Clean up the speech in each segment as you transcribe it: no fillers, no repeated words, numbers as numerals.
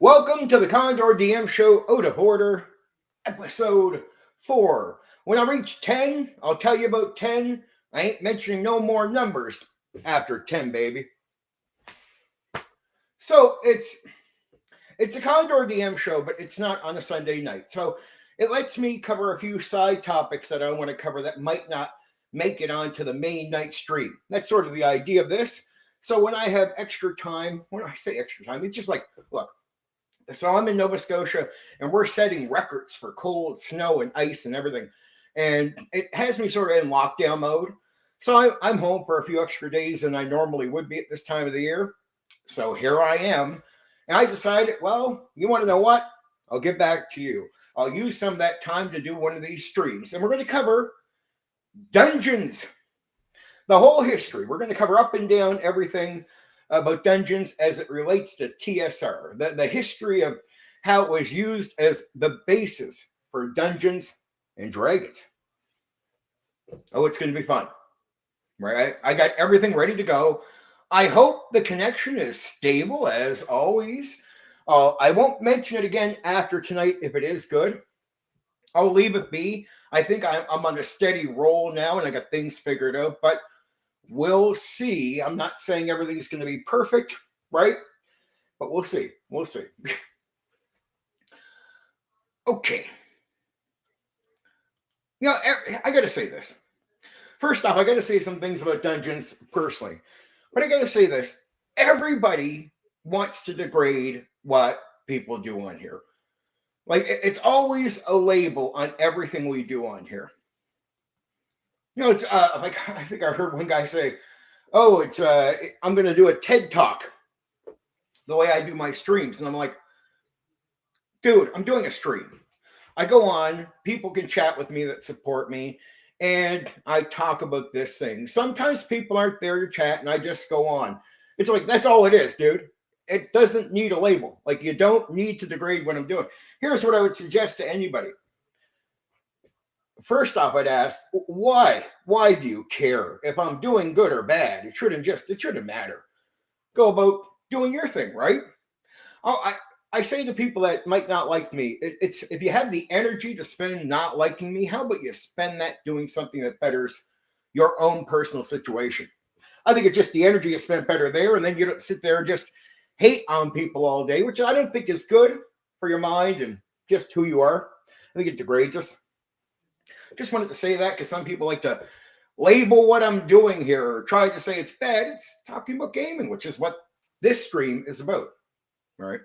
Welcome to the Condor DM Show Out of Order, episode 4. When I reach 10, I'll tell you about 10. I ain't mentioning no more numbers after 10, baby. So it's a Condor DM show, but it's not on a Sunday night. So it lets me cover a few side topics that I want to cover that might not make it onto the main night stream. That's sort of the idea of this. So when I have extra time, when I say extra time, it's just like, look, so I'm in Nova Scotia and we're setting records for cold, snow, and ice and everything. And it has me sort of in lockdown mode. So I'm home for a few extra days than I normally would be at this time of the year. So here I am. And I decided, well, you want to know what? I'll get back to you. I'll use some of that time to do one of these streams. And we're going to cover dungeons, the whole history. We're going to cover up and down everything about dungeons as it relates to TSR, the history of how it was used as the basis for Dungeons and Dragons. Oh, it's going to be fun, right? I got everything ready to go. I hope the connection is stable as always. I won't mention it again after tonight if it is good. I'll leave it be. I think I'm on a steady roll now and I got things figured out, but we'll see. I'm not saying everything's going to be perfect, right? But we'll see. We'll see. Okay. You know, I got to say this. First off, I got to say some things about dungeons personally. But I got to say this. Everybody wants to degrade what people do on here. Like, it's always a label on everything we do on here. You know, it's like I think I heard one guy say, "Oh, it's I'm going to do a TED Talk the way I do my streams," and I'm like, "Dude, I'm doing a stream. I go on, people can chat with me that support me, and I talk about this thing. Sometimes people aren't there to chat, and I just go on. It's like that's all it is, dude. It doesn't need a label. Like you don't need to degrade what I'm doing. Here's what I would suggest to anybody." First off, I'd ask, why? Why do you care if I'm doing good or bad? It shouldn't matter. Go about doing your thing, right? I say to people that might not like me, it's if you have the energy to spend not liking me, how about you spend that doing something that betters your own personal situation? I think it's just the energy is spent better there, and then you don't sit there and just hate on people all day, which I don't think is good for your mind and just who you are. I think it degrades us. Just wanted to say that because some people like to label what I'm doing here or try to say it's bad. It's talking about gaming, which is what this stream is about. All right.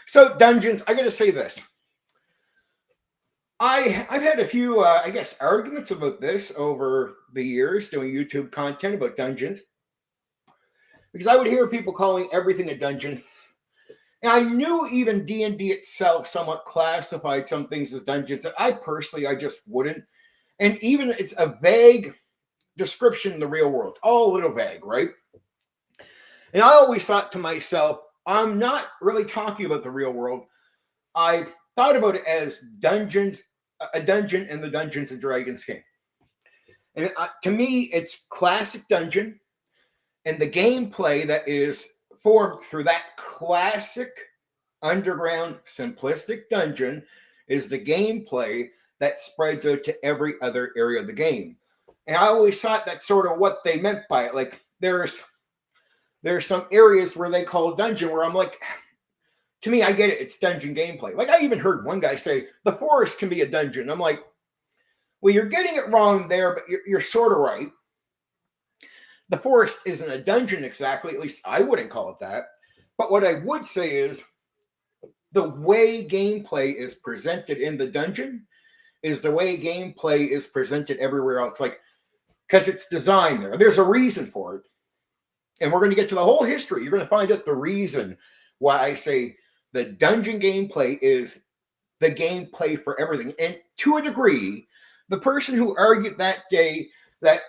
So dungeons, I got to say this. I've had a few, I guess, arguments about this over the years doing YouTube content about dungeons because I would hear people calling everything a dungeon. And I knew even D&D itself somewhat classified some things as dungeons that I just wouldn't. And even it's a vague description in the real world. It's all a little vague, right? And I always thought to myself, I'm not really talking about the real world. I thought about it as dungeons, a dungeon in the Dungeons and Dragons game. And to me, it's classic dungeon. And the gameplay that is formed through that classic underground simplistic dungeon is the gameplay that spreads out to every other area of the game. And I always thought that's sort of what they meant by it. Like there's some areas where they call dungeon where I'm like, to me, I get it. It's dungeon gameplay. Like I even heard one guy say the forest can be a dungeon. I'm like, well, you're getting it wrong there, but you're sort of right. The forest isn't a dungeon exactly. At least I wouldn't call it that. But what I would say is the way gameplay is presented in the dungeon is the way gameplay is presented everywhere else. Like, because it's designed there. There's a reason for it. And we're going to get to the whole history. You're going to find out the reason why I say the dungeon gameplay is the gameplay for everything. And to a degree, the person who argued that day that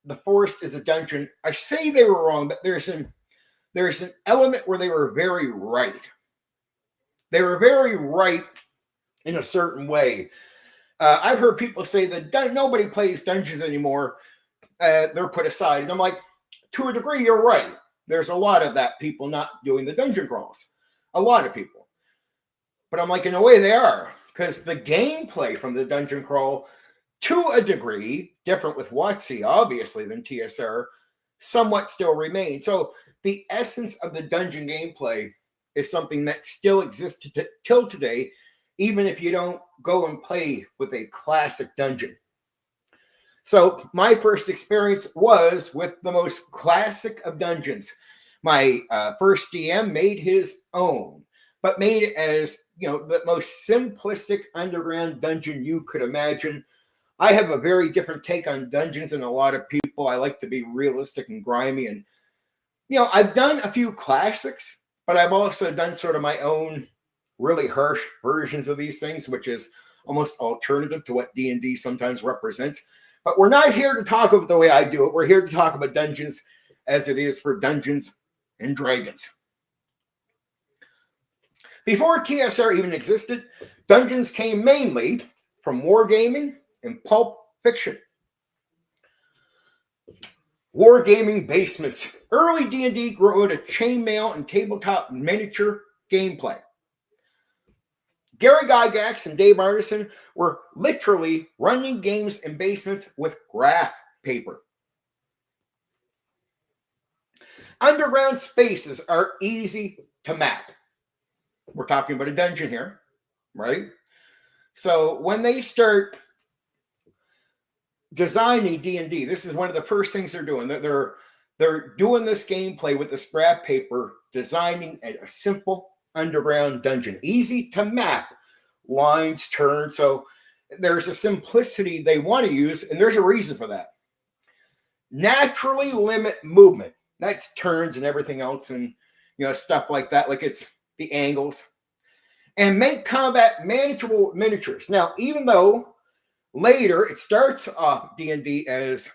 the forest is a dungeon, I say they were wrong, but there's an element where they were very right. They were very right in a certain way. I've heard people say that nobody plays dungeons anymore. They're put aside. And I'm like, to a degree, you're right. There's a lot of that people not doing the dungeon crawls. A lot of people. But I'm like, in a way they are, because the gameplay from the dungeon crawl, to a degree, different with WotC, obviously, than TSR, somewhat still remains. So the essence of the dungeon gameplay is something that still exists till today, even if you don't go and play with a classic dungeon. So my first experience was with the most classic of dungeons. My first DM made his own, but made it as, the most simplistic underground dungeon you could imagine. I have a very different take on dungeons than a lot of people. I like to be realistic and grimy. And, I've done a few classics, but I've also done sort of my own really harsh versions of these things, which is almost alternative to what D&D sometimes represents. But we're not here to talk about the way I do it. We're here to talk about dungeons as it is for Dungeons and Dragons. Before TSR even existed, dungeons came mainly from wargaming and pulp fiction. Wargaming basements. Early D&D grew out of chainmail and tabletop miniature gameplay. Gary Gygax and Dave Arneson were literally running games in basements with graph paper. Underground spaces are easy to map. We're talking about a dungeon here, right? So when they start designing D&D, this is one of the first things they're doing. They're doing this gameplay with this graph paper, designing a simple underground dungeon, easy to map, lines, turns. So there's a simplicity they want to use, and there's a reason for that. Naturally limit movement. That's turns and everything else, and stuff like that, like it's the angles. And make combat manageable miniatures. Now, even though later it starts off D&D as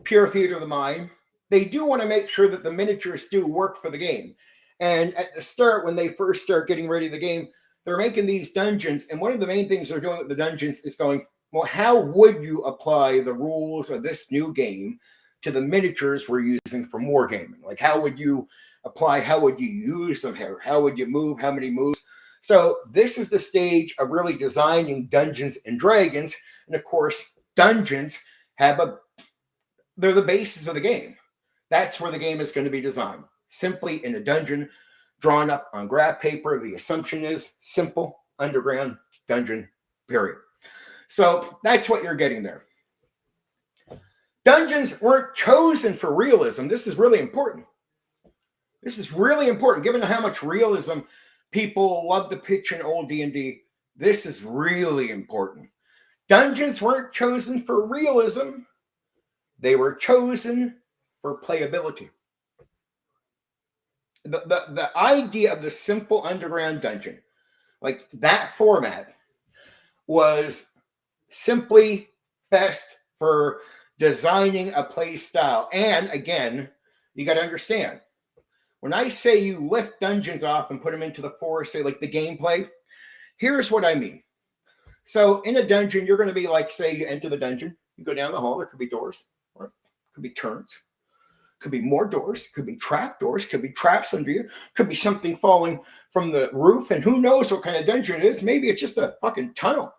pure theater of the mind, they do want to make sure that the miniatures do work for the game. And at the start, when they first start getting ready the game, they're making these dungeons. And one of the main things they're doing with the dungeons is going, well, how would you apply the rules of this new game to the miniatures we're using for wargaming? Like, how would you apply? How would you use them here? How would you move? How many moves? So this is the stage of really designing Dungeons and Dragons. And of course, dungeons they're the basis of the game. That's where the game is going to be designed. Simply in a dungeon, drawn up on graph paper. The assumption is simple underground dungeon, period. So that's what you're getting there. Dungeons weren't chosen for realism. This is really important. This is really important, given how much realism people love to pitch in old D&D. This is really important. Dungeons weren't chosen for realism. They were chosen for playability. The idea of the simple underground dungeon, like that format, was simply best for designing a play style. And again, you got to understand, when I say you lift dungeons off and put them into the forest, say like the gameplay, here's what I mean. So in a dungeon, you're going to be like, say you enter the dungeon, you go down the hall, there could be doors, or it could be turns, could be more doors, could be trap doors, could be traps under you, could be something falling from the roof, and who knows what kind of dungeon it is. Maybe it's just a fucking tunnel,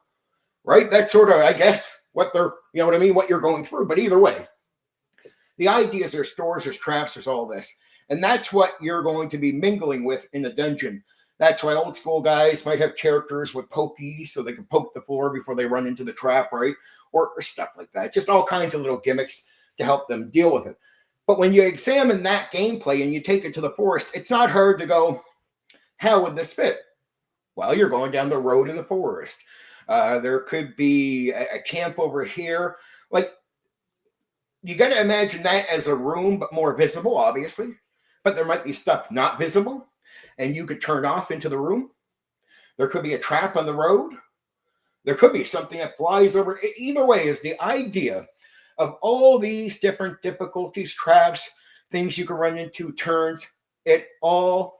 right? That's sort of, I guess, what you're going through. But either way, the idea is there's doors, there's traps, there's all this. And that's what you're going to be mingling with in the dungeon. That's why old school guys might have characters with pokies so they can poke the floor before they run into the trap, right? Or stuff like that. Just all kinds of little gimmicks to help them deal with it. But when you examine that gameplay and you take it to the forest, it's not hard to go, how would this fit? Well, you're going down the road in the forest. There could be a camp over here. Like, you got to imagine that as a room, but more visible, obviously. But there might be stuff not visible, and you could turn off into the room. There could be a trap on the road. There could be something that flies over. Either way is the idea of all these different difficulties, traps, things you can run into, turns. It all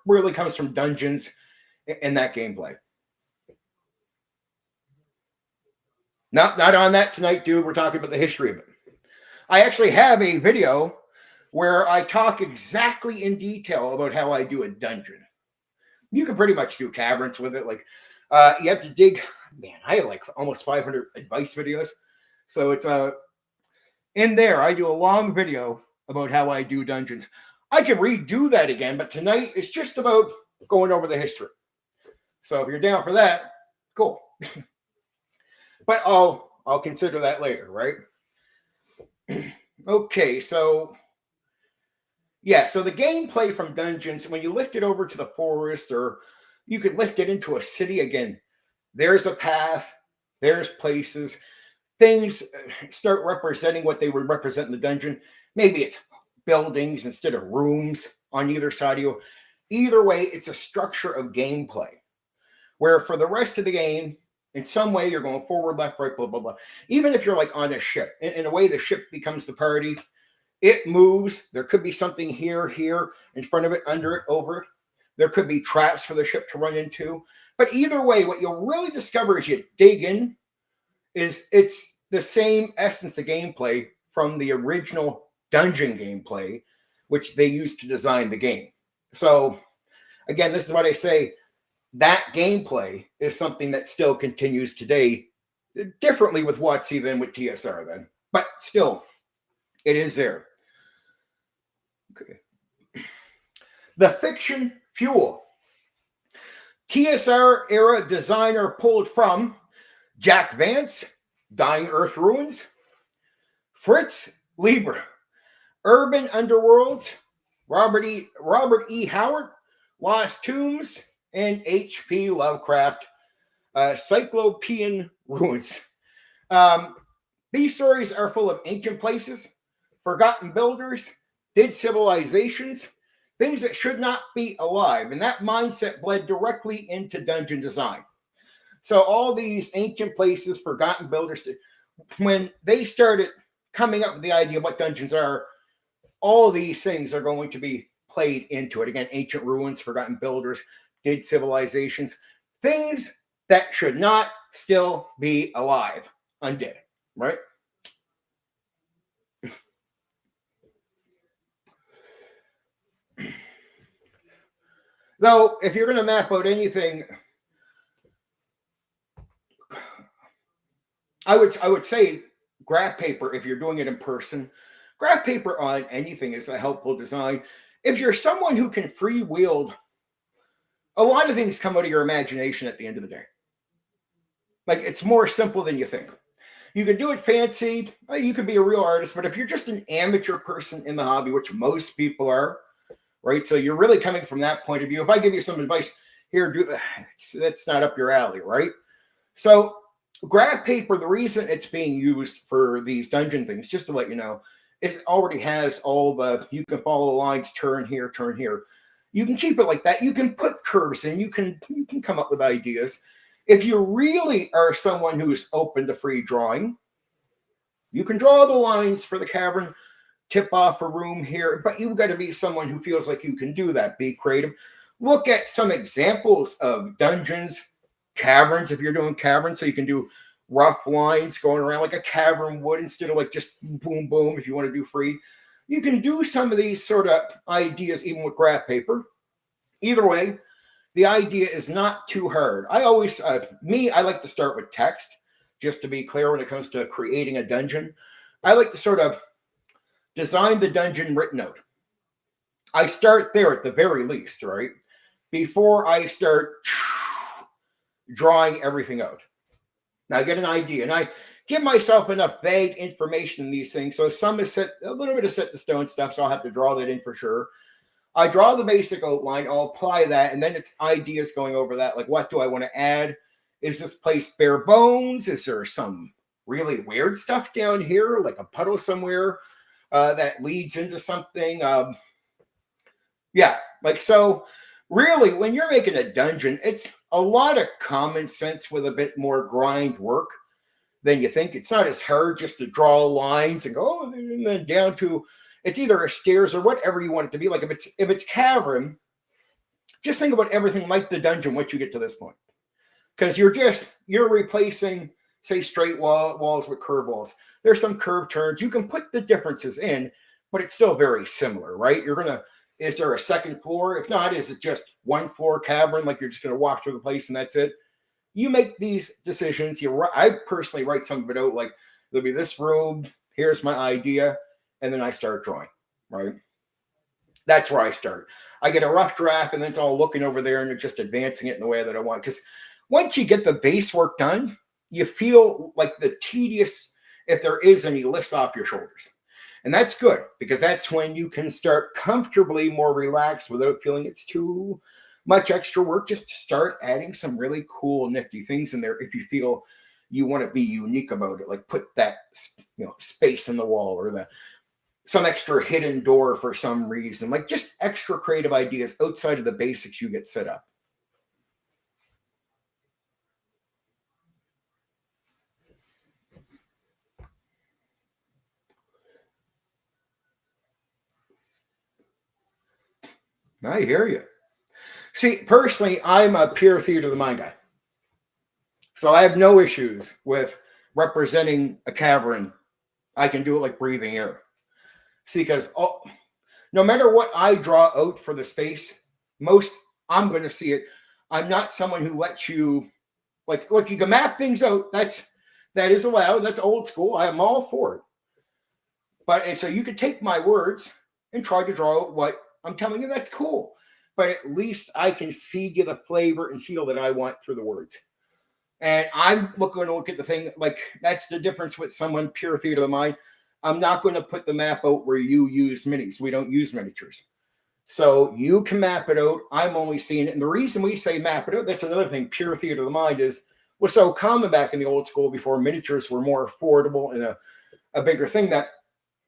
really comes from dungeons and that gameplay. Not on that tonight, dude. We're talking about the history of it. I actually have a video where I talk exactly in detail about how I do a dungeon. You can pretty much do caverns with it. Like, you have to dig. Man, I have like almost 500 advice videos. So it's in there. I do a long video about how I do dungeons. I could redo that again, but tonight it's just about going over the history. So if you're down for that, cool. But I'll consider that later, right? Okay, so yeah, so the gameplay from dungeons, when you lift it over to the forest, or you could lift it into a city again, there's a path, there's places, things start representing what they would represent in the dungeon. Maybe it's buildings instead of rooms on either side of you. Either way, it's a structure of gameplay where for the rest of the game, in some way, you're going forward, left, right, blah, blah, blah. Even if you're like on a ship, in a way, the ship becomes the party. It moves. There could be something here, in front of it, under it, over it. There could be traps for the ship to run into. But either way, what you'll really discover as you dig in is it's the same essence of gameplay from the original dungeon gameplay, which they used to design the game. So, again, this is what I say. That gameplay is something that still continues today, differently with WotC than with TSR then. But still, it is there. Okay. The fiction fuel. TSR-era designer pulled from Jack Vance, Dying Earth Ruins, Fritz Lieber, Urban Underworlds, Robert E. Howard, Lost Tombs, and H.P. Lovecraft, Cyclopean Ruins. These stories are full of ancient places, forgotten builders, dead civilizations, things that should not be alive. And that mindset bled directly into dungeon design. So all these ancient places, forgotten builders, when they started coming up with the idea of what dungeons are, all these things are going to be played into it. Again, ancient ruins, forgotten builders, dead civilizations, things that should not still be alive, undead, right? Though, if you're going to map out anything, I would say graph paper, if you're doing it in person, graph paper on anything is a helpful design. If you're someone who can freewheel, a lot of things come out of your imagination at the end of the day. Like, it's more simple than you think. You can do it fancy. You could be a real artist, but if you're just an amateur person in the hobby, which most people are, right? So you're really coming from that point of view. If I give you some advice, here, do that. That's not up your alley, right? So graph paper, the reason it's being used for these dungeon things, just to let you know, is it already has all the, you can follow the lines, turn here, turn here. You can keep it like that. You can put curves in. You can come up with ideas. If you really are someone who's open to free drawing, you can draw the lines for the cavern, tip off a room here, but you've got to be someone who feels like you can do that. Be creative. Look at some examples of dungeons, caverns, if you're doing caverns, so you can do rough lines going around like a cavern would instead of like just boom, boom, if you want to do free. You can do some of these sort of ideas even with graph paper. Either way, the idea is not too hard. I always, I like to start with text, just to be clear when it comes to creating a dungeon. I like to sort of design the dungeon written out. I start there at the very least, right? Before I start drawing everything out. Now I get an idea, and I give myself enough vague information in these things. So some is set, a little bit of set the stone stuff, so I'll have to draw that in for sure. I draw the basic outline, I'll apply that, and then it's ideas going over that. Like, what do I want to add? Is this place bare bones? Is there some really weird stuff down here, like a puddle somewhere that leads into something? Yeah, like so. Really, when you're making a dungeon, it's a lot of common sense with a bit more grind work than you think. It's not as hard just to draw lines and go, and then down to, it's either a stairs or whatever you want it to be. Like if it's cavern, just think about everything like the dungeon once you get to this point. Because you're replacing, say, straight walls with curved walls. There's some curved turns. You can put the differences in, but it's still very similar, right? You're going to Is there a second floor? If not, is it just one floor cavern, like you're just going to walk through the place and that's it? You make these decisions. I personally write some of it out, like there'll be this room, here's my idea, and then I start drawing, right? That's where I start. I get a rough draft, and then it's all looking over there and just advancing it in the way that I want. Because once you get the base work done, you feel like the tedious, if there is any, lifts off your shoulders. And that's good, because that's when you can start comfortably more relaxed without feeling it's too much extra work. Just to start adding some really cool, nifty things in there if you feel you want to be unique about it. Like put that, space in the wall, or some extra hidden door for some reason. Like just extra creative ideas outside of the basics you get set up. I hear you. See, personally, I'm a pure theater of the mind guy. So I have no issues with representing a cavern. I can do it like breathing air. See, because no matter what I draw out for the space, I'm going to see it. I'm not someone who lets you, like, look, you can map things out. That is allowed. That's old school. I am all for it. And so you could take my words and try to draw out what I'm telling you. That's cool. But at least I can feed you the flavor and feel that I want through the words. And I'm going to look at the thing, like that's the difference with someone pure theater of the mind. I'm not going to put the map out where you use minis. We don't use miniatures. So you can map it out. I'm only seeing it. And the reason we say map it out, that's another thing, pure theater of the mind was so common back in the old school before miniatures were more affordable and a bigger thing, that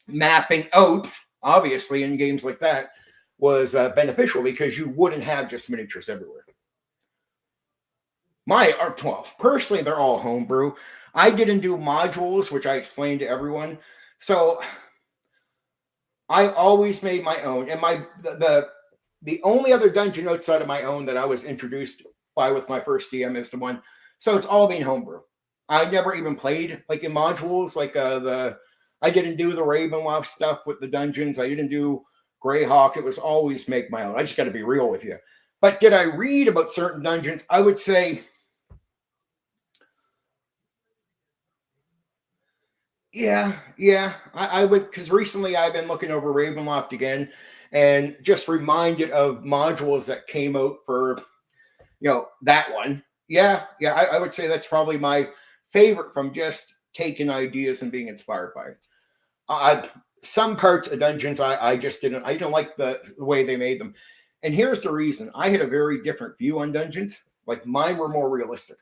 mapping out, obviously, in games like that was beneficial because you wouldn't have just miniatures everywhere. Personally, they're all homebrew. I didn't do modules, which I explained to everyone. So I always made my own. And the only other dungeon outside of my own that I was introduced by with my first DM is the one. So it's all being homebrew. I never even played like in modules, like I didn't do the Ravenloft stuff with the dungeons. I didn't do Greyhawk. It was always make my own. I just got to be real with you. But did I read about certain dungeons? I would say, yeah. I would, because recently I've been looking over Ravenloft again and just reminded of modules that came out for, that one. Yeah. I would say that's probably my favorite from just taking ideas and being inspired by it. Some parts of dungeons I just didn't. I didn't like the way they made them. And here's the reason. I had a very different view on dungeons. Like mine were more realistic.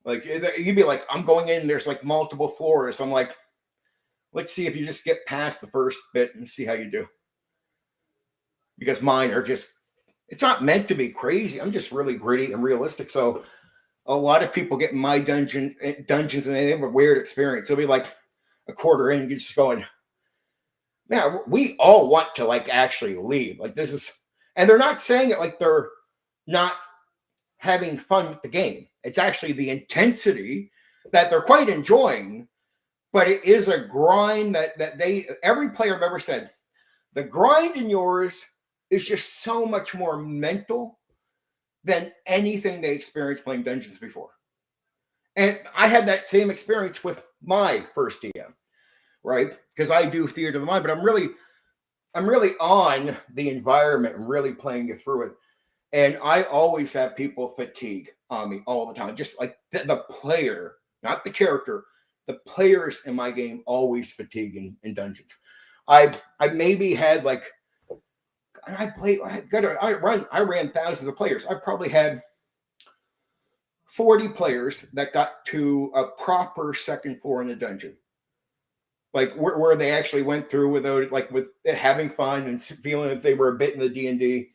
Like you'd be like, I'm going in, there's like multiple floors. I'm like, let's see if you just get past the first bit and see how you do. Because mine are just, it's not meant to be crazy. I'm just really gritty and realistic. So a lot of people get in my dungeons and they have a weird experience. They'll be like a quarter in, you're just going, man, we all want to like actually leave. Like this is, and they're not saying it like they're not having fun with the game. It's actually the intensity that they're quite enjoying, but it is a grind that every player I've ever said, the grind in yours is just so much more mental than anything they experienced playing dungeons before. And I had that same experience with my first DM, right? Because I do theater of the mind, but I'm really on the environment and really playing you through it. And I always have people fatigue on me all the time. Just like the player, not the character, the players in my game always fatigue in dungeons. I maybe had like, I ran thousands of players. I probably had 40 players that got to a proper second floor in the dungeon. Like where they actually went through without like with having fun and feeling that they were a bit in the D&D.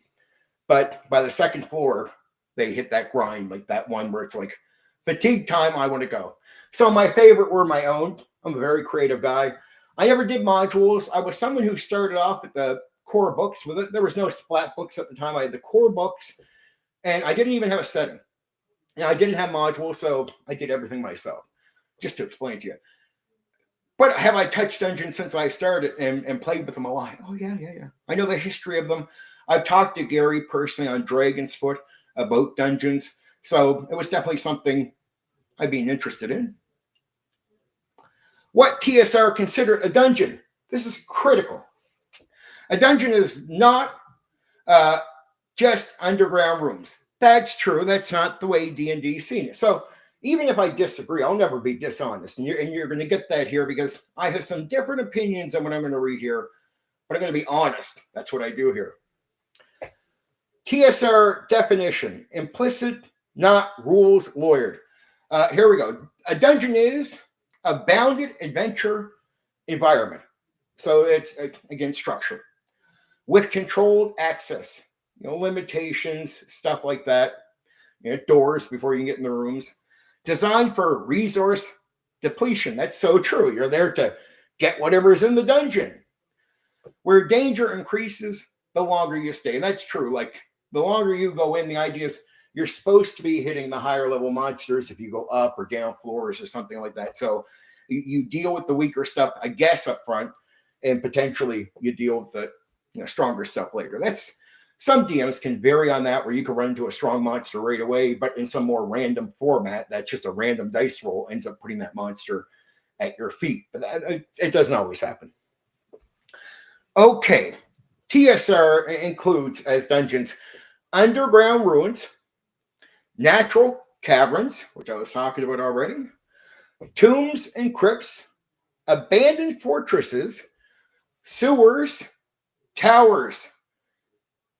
But by the second floor, they hit that grind, like that one where it's like fatigue time, I want to go. So my favorite were my own. I'm a very creative guy. I never did modules. I was someone who started off at the core books with it. There was no splat books at the time. I had the core books, and I didn't even have a setting. And I didn't have modules, so I did everything myself, just to explain to you. But have I touched dungeons since I started and played with them a lot? Oh, yeah. I know the history of them. I've talked to Gary personally on Dragon's Foot about dungeons. So it was definitely something I'd be interested in. What TSR considered a dungeon? This is critical. A dungeon is not just underground rooms. That's true. That's not the way D&D seen it. So even if I disagree, I'll never be dishonest. And you're going to get that here because I have some different opinions on what I'm going to read here, but I'm going to be honest. That's what I do here. TSR definition, implicit, not rules lawyered. Here we go. A dungeon is a bounded adventure environment. So it's, again, structure with controlled access, limitations, stuff like that, doors before you can get in the rooms, designed for resource depletion. That's so true. You're there to get whatever's in the dungeon. Where danger increases, the longer you stay. And that's true. Like the longer you go in, the idea is you're supposed to be hitting the higher level monsters if you go up or down floors or something like that. So you deal with the weaker stuff, I guess, up front, and potentially you deal with the stronger stuff later. That's some DMs can vary on that, where you can run into a strong monster right away, but in some more random format, that's just a random dice roll ends up putting that monster at your feet. But it doesn't always happen. Okay, TSR includes as dungeons underground ruins, natural caverns, which I was talking about already, tombs and crypts, abandoned fortresses, sewers, towers.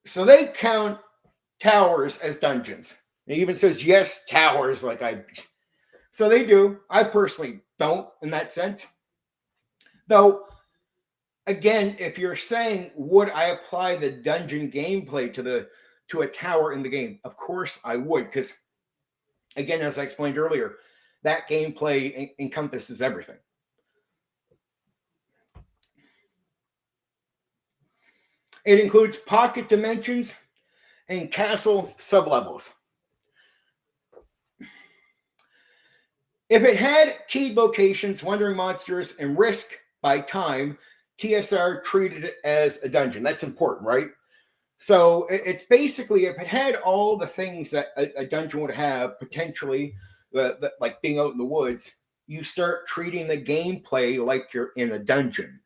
So they count towers as dungeons. It even says, yes, towers, so they do. I personally don't in that sense. Though, again, if you're saying, would I apply the dungeon gameplay to a tower in the game? Of course I would, because, again, as I explained earlier, that gameplay encompasses everything. It includes pocket dimensions and castle sublevels. If it had keyed locations, wandering monsters, and risk by time, TSR treated it as a dungeon. That's important, right? So it's basically, if it had all the things that a dungeon would have, potentially, like being out in the woods, you start treating the gameplay like you're in a dungeon.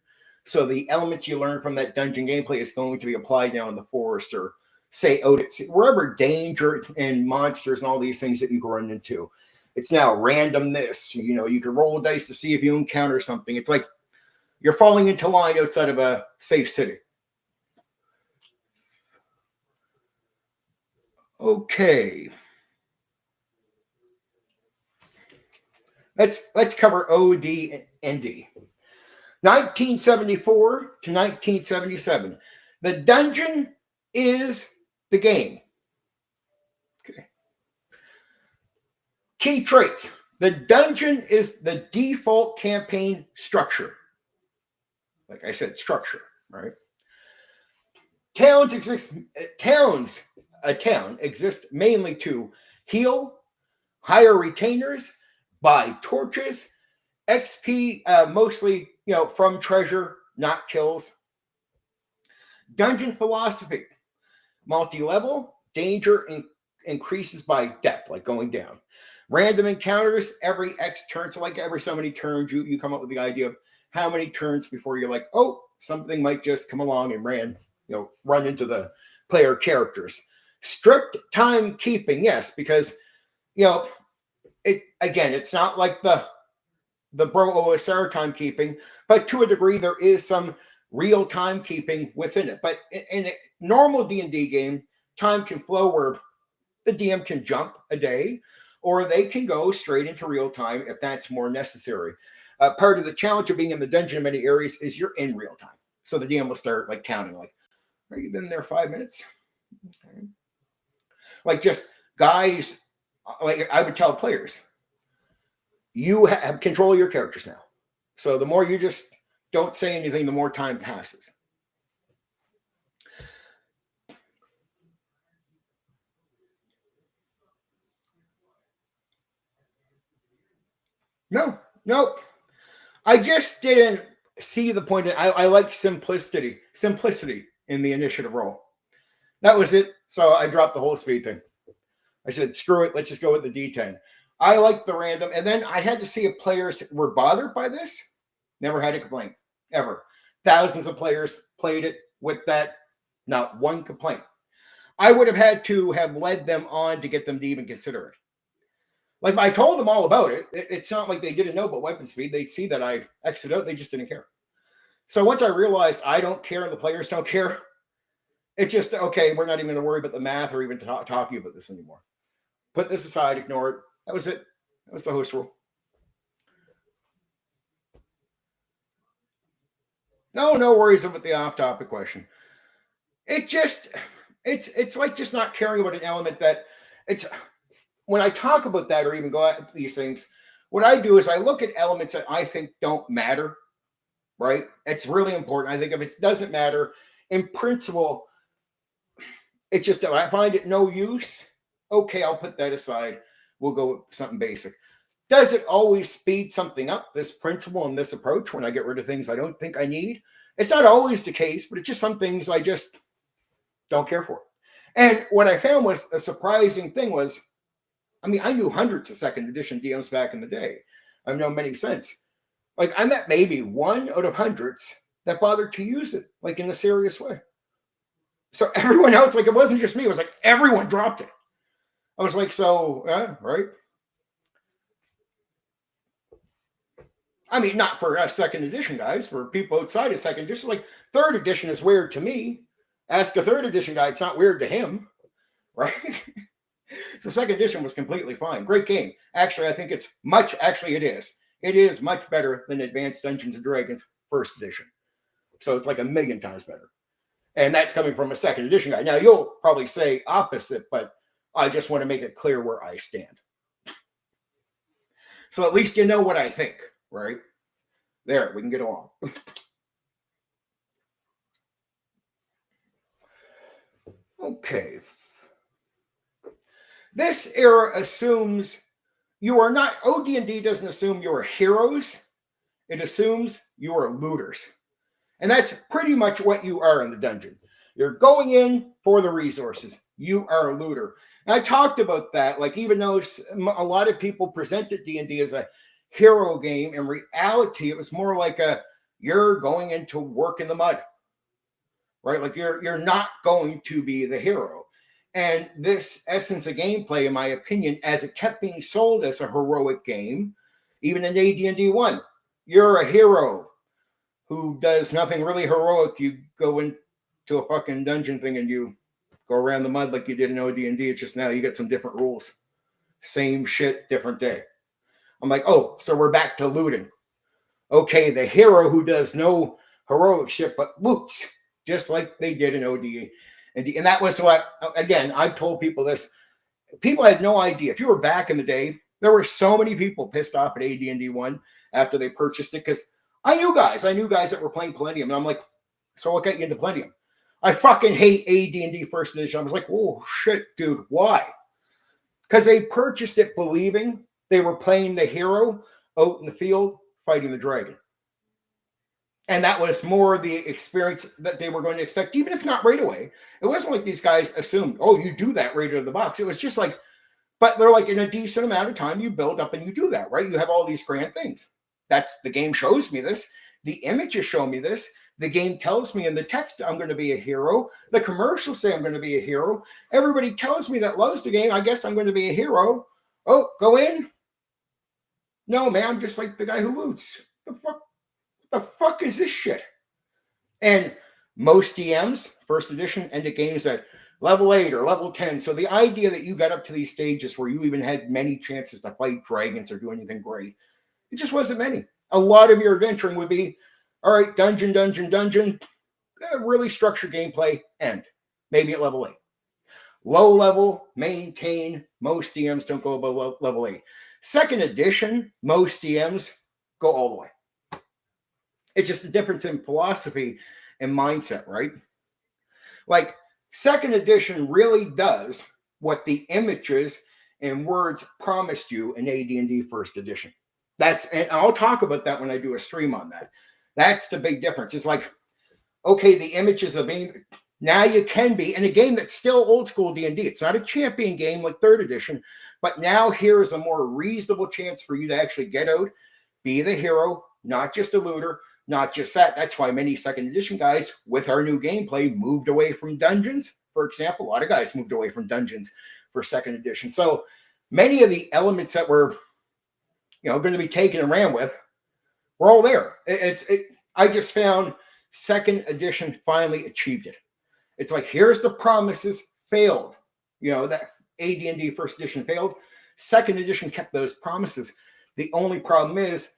So the elements you learn from that dungeon gameplay is going to be applied now in the forest, or say out at sea, wherever danger and monsters and all these things that you can run into. It's now randomness. You can roll dice to see if you encounter something. It's like you're falling into line outside of a safe city. Okay. Let's cover AD&D. 1974 to 1977. The dungeon is the game. Okay. Key traits. The dungeon is the default campaign structure. Like I said, structure, right? A town exists mainly to heal, hire retainers, buy torches, XP, mostly, from treasure, not kills. Dungeon philosophy, multi-level, danger increases by depth, like going down. Random encounters every X turns, so like every so many turns, you come up with the idea of how many turns before you're like, oh, something might just come along and run into the player characters. Strict timekeeping, yes, because it's not like the Bro OSR timekeeping, but to a degree there is some real timekeeping within it. But in a normal D&D game, time can flow where the DM can jump a day, or they can go straight into real time if that's more necessary. Part of the challenge of being in the dungeon in many areas is you're in real time. So the DM will start counting, are you been there 5 minutes? Okay. Just guys, I would tell players, you have control of your characters now. So the more you just don't say anything, the more time passes. No. I just didn't see the point. I like simplicity in the initiative roll. That was it. So I dropped the whole speed thing. I said, screw it. Let's just go with the D10. I like the random. And then I had to see if players were bothered by this. Never had a complaint, ever. Thousands of players played it with that. Not one complaint. I would have had to have led them on to get them to even consider it. Like, I told them all about it. It's not like they didn't know about weapon speed. They see that I exited out. They just didn't care. So once I realized I don't care and the players don't care, it's just, okay, we're not even going to worry about the math or even talking about this anymore. Put this aside, ignore it. That was it. That was the host rule. No worries about the off-topic question. It's like just not caring about an element that it's, when I talk about that or even go at these things, what I do is I look at elements that I think don't matter, right? It's really important. I think if it doesn't matter, in principle, it's just that I find it no use. Okay, I'll put that aside. We'll go with something basic. Does it always speed something up, this principle and this approach, when I get rid of things I don't think I need? It's not always the case, but it's just some things I just don't care for. And what I found was a surprising thing was, I mean, I knew hundreds of second edition DMs back in the day. I've known many since. Like, I met maybe one out of hundreds that bothered to use it, like in a serious way. So everyone else, like, it wasn't just me. It was like everyone dropped it. I was like, so, right? I mean, not for us second edition guys, for people outside of second edition. Like, third edition is weird to me. Ask a third edition guy, it's not weird to him, right? So second edition was completely fine. Great game. Actually, I think it is. It is much better than Advanced Dungeons and Dragons first edition. So it's like a million times better. And that's coming from a second edition guy. Now, you'll probably say opposite, but I just want to make it clear where I stand. So at least you know what I think, right? There, we can get along. Okay. This era assumes you are not, OD&D doesn't assume you are heroes. It assumes you are looters. And that's pretty much what you are in the dungeon. You're going in for the resources. You are a looter. And I talked about that. Like, even though a lot of people presented D&D as a hero game, in reality, it was more like you're going into work in the mud, right? Like, you're not going to be the hero. And this essence of gameplay, in my opinion, as it kept being sold as a heroic game, even in AD&D 1, you're a hero who does nothing really heroic. You go into a fucking dungeon thing and you go around the mud like you did in OD&D. It's just now you get some different rules. Same shit, different day. I'm like, oh, so we're back to looting. Okay, the hero who does no heroic shit but loots, just like they did in OD. And that was what, again, I've told people this. People had no idea. If you were back in the day, there were so many people pissed off at AD&D 1 after they purchased it, because I knew guys that were playing Palladium. And I'm like, so what got you into Palladium? I fucking hate AD&D first edition. I was like, oh, shit, dude, why? Because they purchased it believing they were playing the hero out in the field fighting the dragon. And that was more the experience that they were going to expect, even if not right away. It wasn't like these guys assumed, oh, you do that right out of the box. It was just like, but they're like, in a decent amount of time, you build up and you do that, right? You have all these grand things. That's, the game shows me this. The images show me this. The game tells me in the text I'm going to be a hero. The commercials say I'm going to be a hero. Everybody tells me that loves the game, I guess I'm going to be a hero. Oh, go in? No, man, I'm just like the guy who loots. The fuck is this shit? And most DMs, first edition, ended games at level 8 or level 10. So the idea that you got up to these stages where you even had many chances to fight dragons or do anything great, it just wasn't many. A lot of your adventuring would be, all right, dungeon, really structured gameplay, end. Maybe at level 8. Low level, maintain, most DMs don't go above level 8. Second edition, most DMs go all the way. It's just a difference in philosophy and mindset, right? Like, second edition really does what the images and words promised you in AD&D first edition. And I'll talk about that when I do a stream on that. That's the big difference. It's like, okay, the images of being now you can be in a game that's still old school D&D. It's not a champion game like third edition, but now here is a more reasonable chance for you to actually get out, be the hero, not just a looter, not just that. That's why many second edition guys with our new gameplay moved away from dungeons. For example, a lot of guys moved away from dungeons for second edition. So many of the elements that were, going to be taken and ran with, were all there. I just found second edition finally achieved it. It's like, here's the promises, failed. That AD&D first edition failed. Second edition kept those promises. The only problem is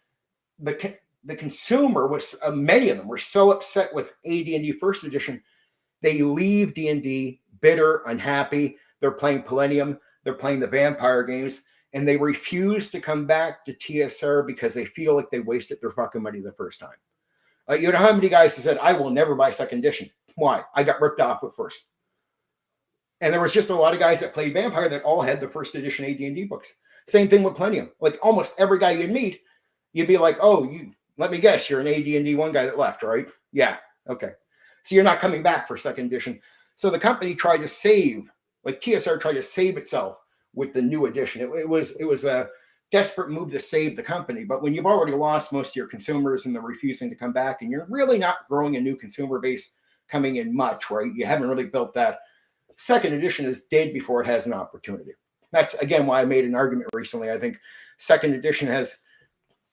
the consumer was, many of them were so upset with AD&D first edition, they leave D&D bitter, unhappy. They're playing Millennium. They're playing the vampire games, and they refuse to come back to TSR because they feel like they wasted their fucking money the first time. How many guys have said, I will never buy second edition? Why? I got ripped off at first. And there was just a lot of guys that played Vampire that all had the first edition AD&D books. Same thing with Millennium. Like almost every guy you'd meet, you'd be like, oh, let me guess, you're an AD&D one guy that left, right? Yeah, okay. So you're not coming back for second edition. So the company tried to save, like TSR tried to save itself with the new edition. It was a desperate move to save the company. But when you've already lost most of your consumers and they're refusing to come back, and you're really not growing a new consumer base coming in much, right? You haven't really built that. Second edition is dead before it has an opportunity. That's, again, why I made an argument recently. I think second edition has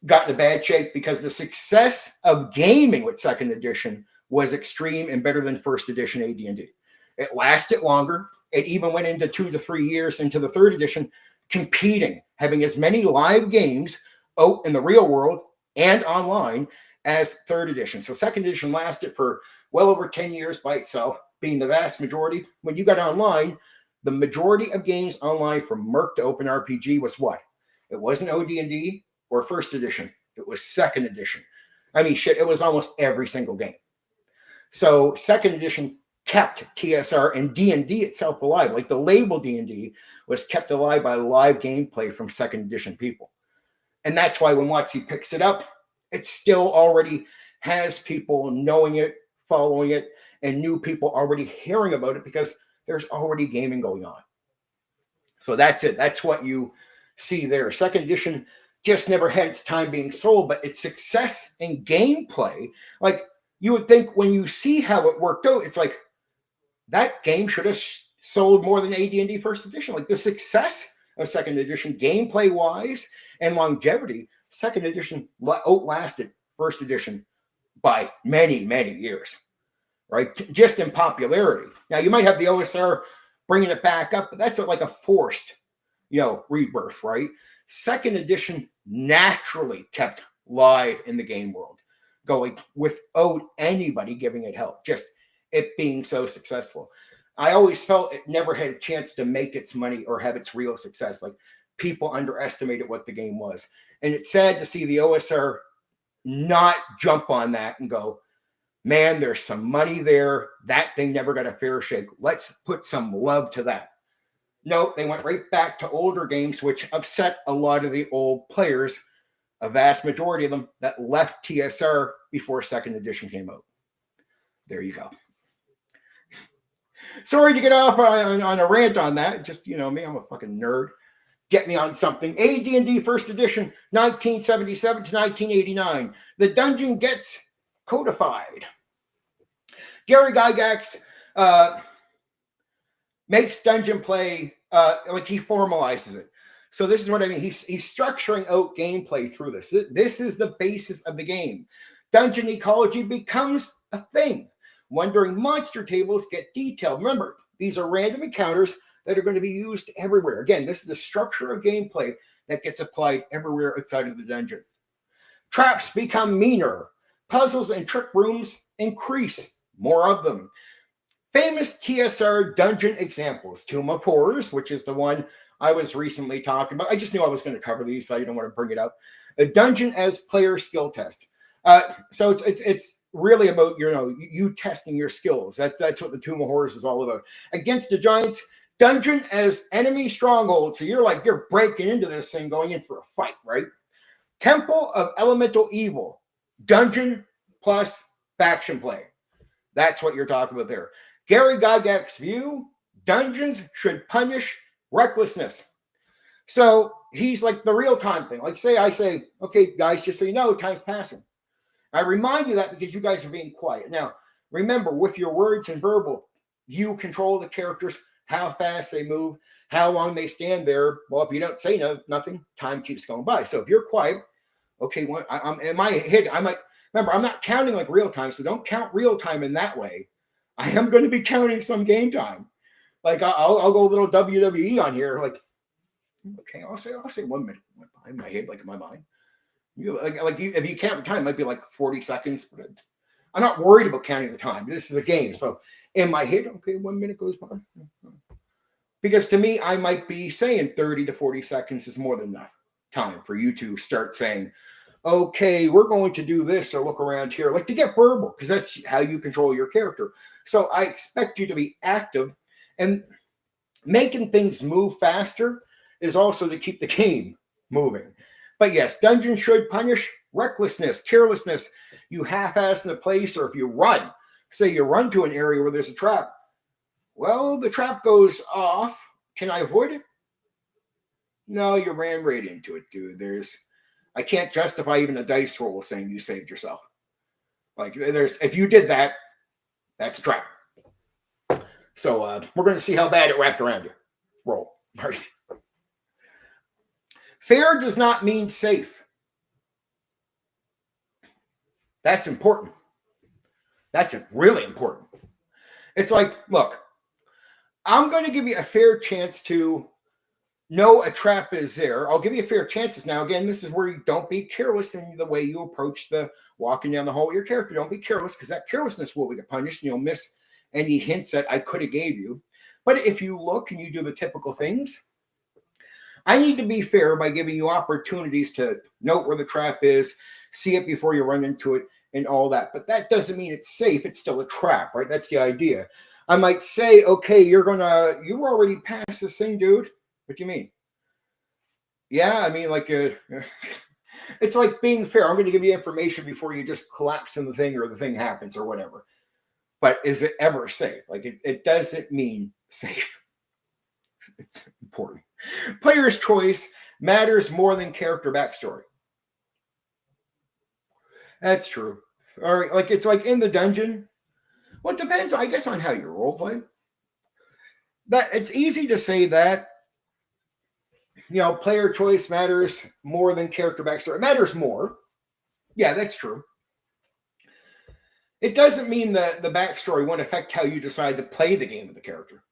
gotten a bad shape because the success of gaming with second edition was extreme and better than first edition AD&D. It lasted longer. It even went into 2 to 3 years into the third edition, competing, having as many live games out in the real world and online as third edition. So second edition lasted for well over 10 years by itself, being the vast majority. When you got online, the majority of games online from Merc to Open RPG was what? It wasn't OD&D or first edition. It was second edition. I mean, shit, it was almost every single game. So second edition kept TSR and D&D itself alive. Like the label D&D was kept alive by live gameplay from second edition people. And that's why when WotC picks it up, it still already has people knowing it, following it, and new people already hearing about it because there's already gaming going on. So that's it. That's what you see there. Second edition just never had its time being sold, but its success in gameplay, like you would think when you see how it worked out, it's like that game should have sold more than AD&D first edition. Like the success of second edition, gameplay-wise and longevity, second edition outlasted first edition by many, many years, right? Just in popularity. Now, you might have the OSR bringing it back up, but that's like a forced, rebirth, right? Second edition naturally kept live in the game world, going without anybody giving it help, just it being so successful. I always felt it never had a chance to make its money or have its real success. Like people underestimated what the game was. And it's sad to see the OSR not jump on that and go, man, there's some money there. That thing never got a fair shake. Let's put some love to that. No, they went right back to older games, which upset a lot of the old players, a vast majority of them that left TSR before second edition came out. There you go. Sorry to get off on a rant on that. Just, me, I'm a fucking nerd. Get me on something. AD&D first edition, 1977 to 1989. The dungeon gets codified. Gary Gygax makes dungeon play, like he formalizes it. So this is what I mean. He's structuring out gameplay through this. This is the basis of the game. Dungeon ecology becomes a thing. Wandering monster tables get detailed. Remember, these are random encounters that are going to be used everywhere. Again, this is the structure of gameplay that gets applied everywhere outside of the dungeon. Traps become meaner. Puzzles and trick rooms increase. More of them. Famous TSR dungeon examples. Tomb of Horrors, which is the one I was recently talking about. I just knew I was going to cover these, so I don't want to bring it up. A dungeon as player skill test. So it's really about you testing your skills. That's what the Tomb of Horrors is all about. Against the Giants, dungeon as enemy stronghold. So you're breaking into this thing, going in for a fight, right? Temple of Elemental Evil, dungeon plus faction play. That's what you're talking about there. Gary Gygax's view, dungeons should punish recklessness. So he's like the real-time thing. Like I say, okay, guys, just so you know, time's passing. I remind you that because you guys are being quiet. Now, remember, with your words and verbal, you control the characters, how fast they move, how long they stand there. Well, if you don't say nothing, time keeps going by. So if you're quiet, okay, I'm in my head, I might remember, I'm not counting like real time, so don't count real time in that way. I am going to be counting some game time. Like I'll go a little WWE on here. Like, okay, I'll say 1 minute in my head, like in my mind. If you count the time, it might be like 40 seconds. But I'm not worried about counting the time. This is a game, so in my head, okay, 1 minute goes by. Because to me, I might be saying 30 to 40 seconds is more than enough time for you to start saying, okay, we're going to do this or look around here, like to get verbal, because that's how you control your character. So I expect you to be active, and making things move faster is also to keep the game moving. But yes, dungeons should punish recklessness, carelessness. You half-ass in a place, or if you run, say you run to an area where there's a trap. Well, the trap goes off. Can I avoid it? No, you ran right into it, dude. I can't justify even a dice roll saying you saved yourself. Like, if you did that, that's a trap. So we're going to see how bad it wrapped around you. Roll. All right. Fair does not mean safe. That's important. That's really important. It's like, look, I'm going to give you a fair chance to know a trap is there. I'll give you fair chances. Now, again, this is where you don't be careless in the way you approach the walking down the hall with your character. Don't be careless, because that carelessness will get punished, and you'll miss any hints that I could have gave you. But if you look and you do the typical things, I need to be fair by giving you opportunities to note where the trap is, see it before you run into it, and all that. But that doesn't mean it's safe. It's still a trap, right? That's the idea. I might say, okay, you were already past this thing, dude. What do you mean? Yeah, I mean, like, it's like being fair. I'm going to give you information before you just collapse in the thing or the thing happens or whatever. But is it ever safe? Like, it doesn't mean safe. It's important. Player's choice matters more than character backstory. That's true. All right, like it's like in the dungeon. Well, it depends, I guess, on how you role play. That it's easy to say that, player choice matters more than character backstory. It matters more. Yeah, that's true. It doesn't mean that the backstory won't affect how you decide to play the game with the character.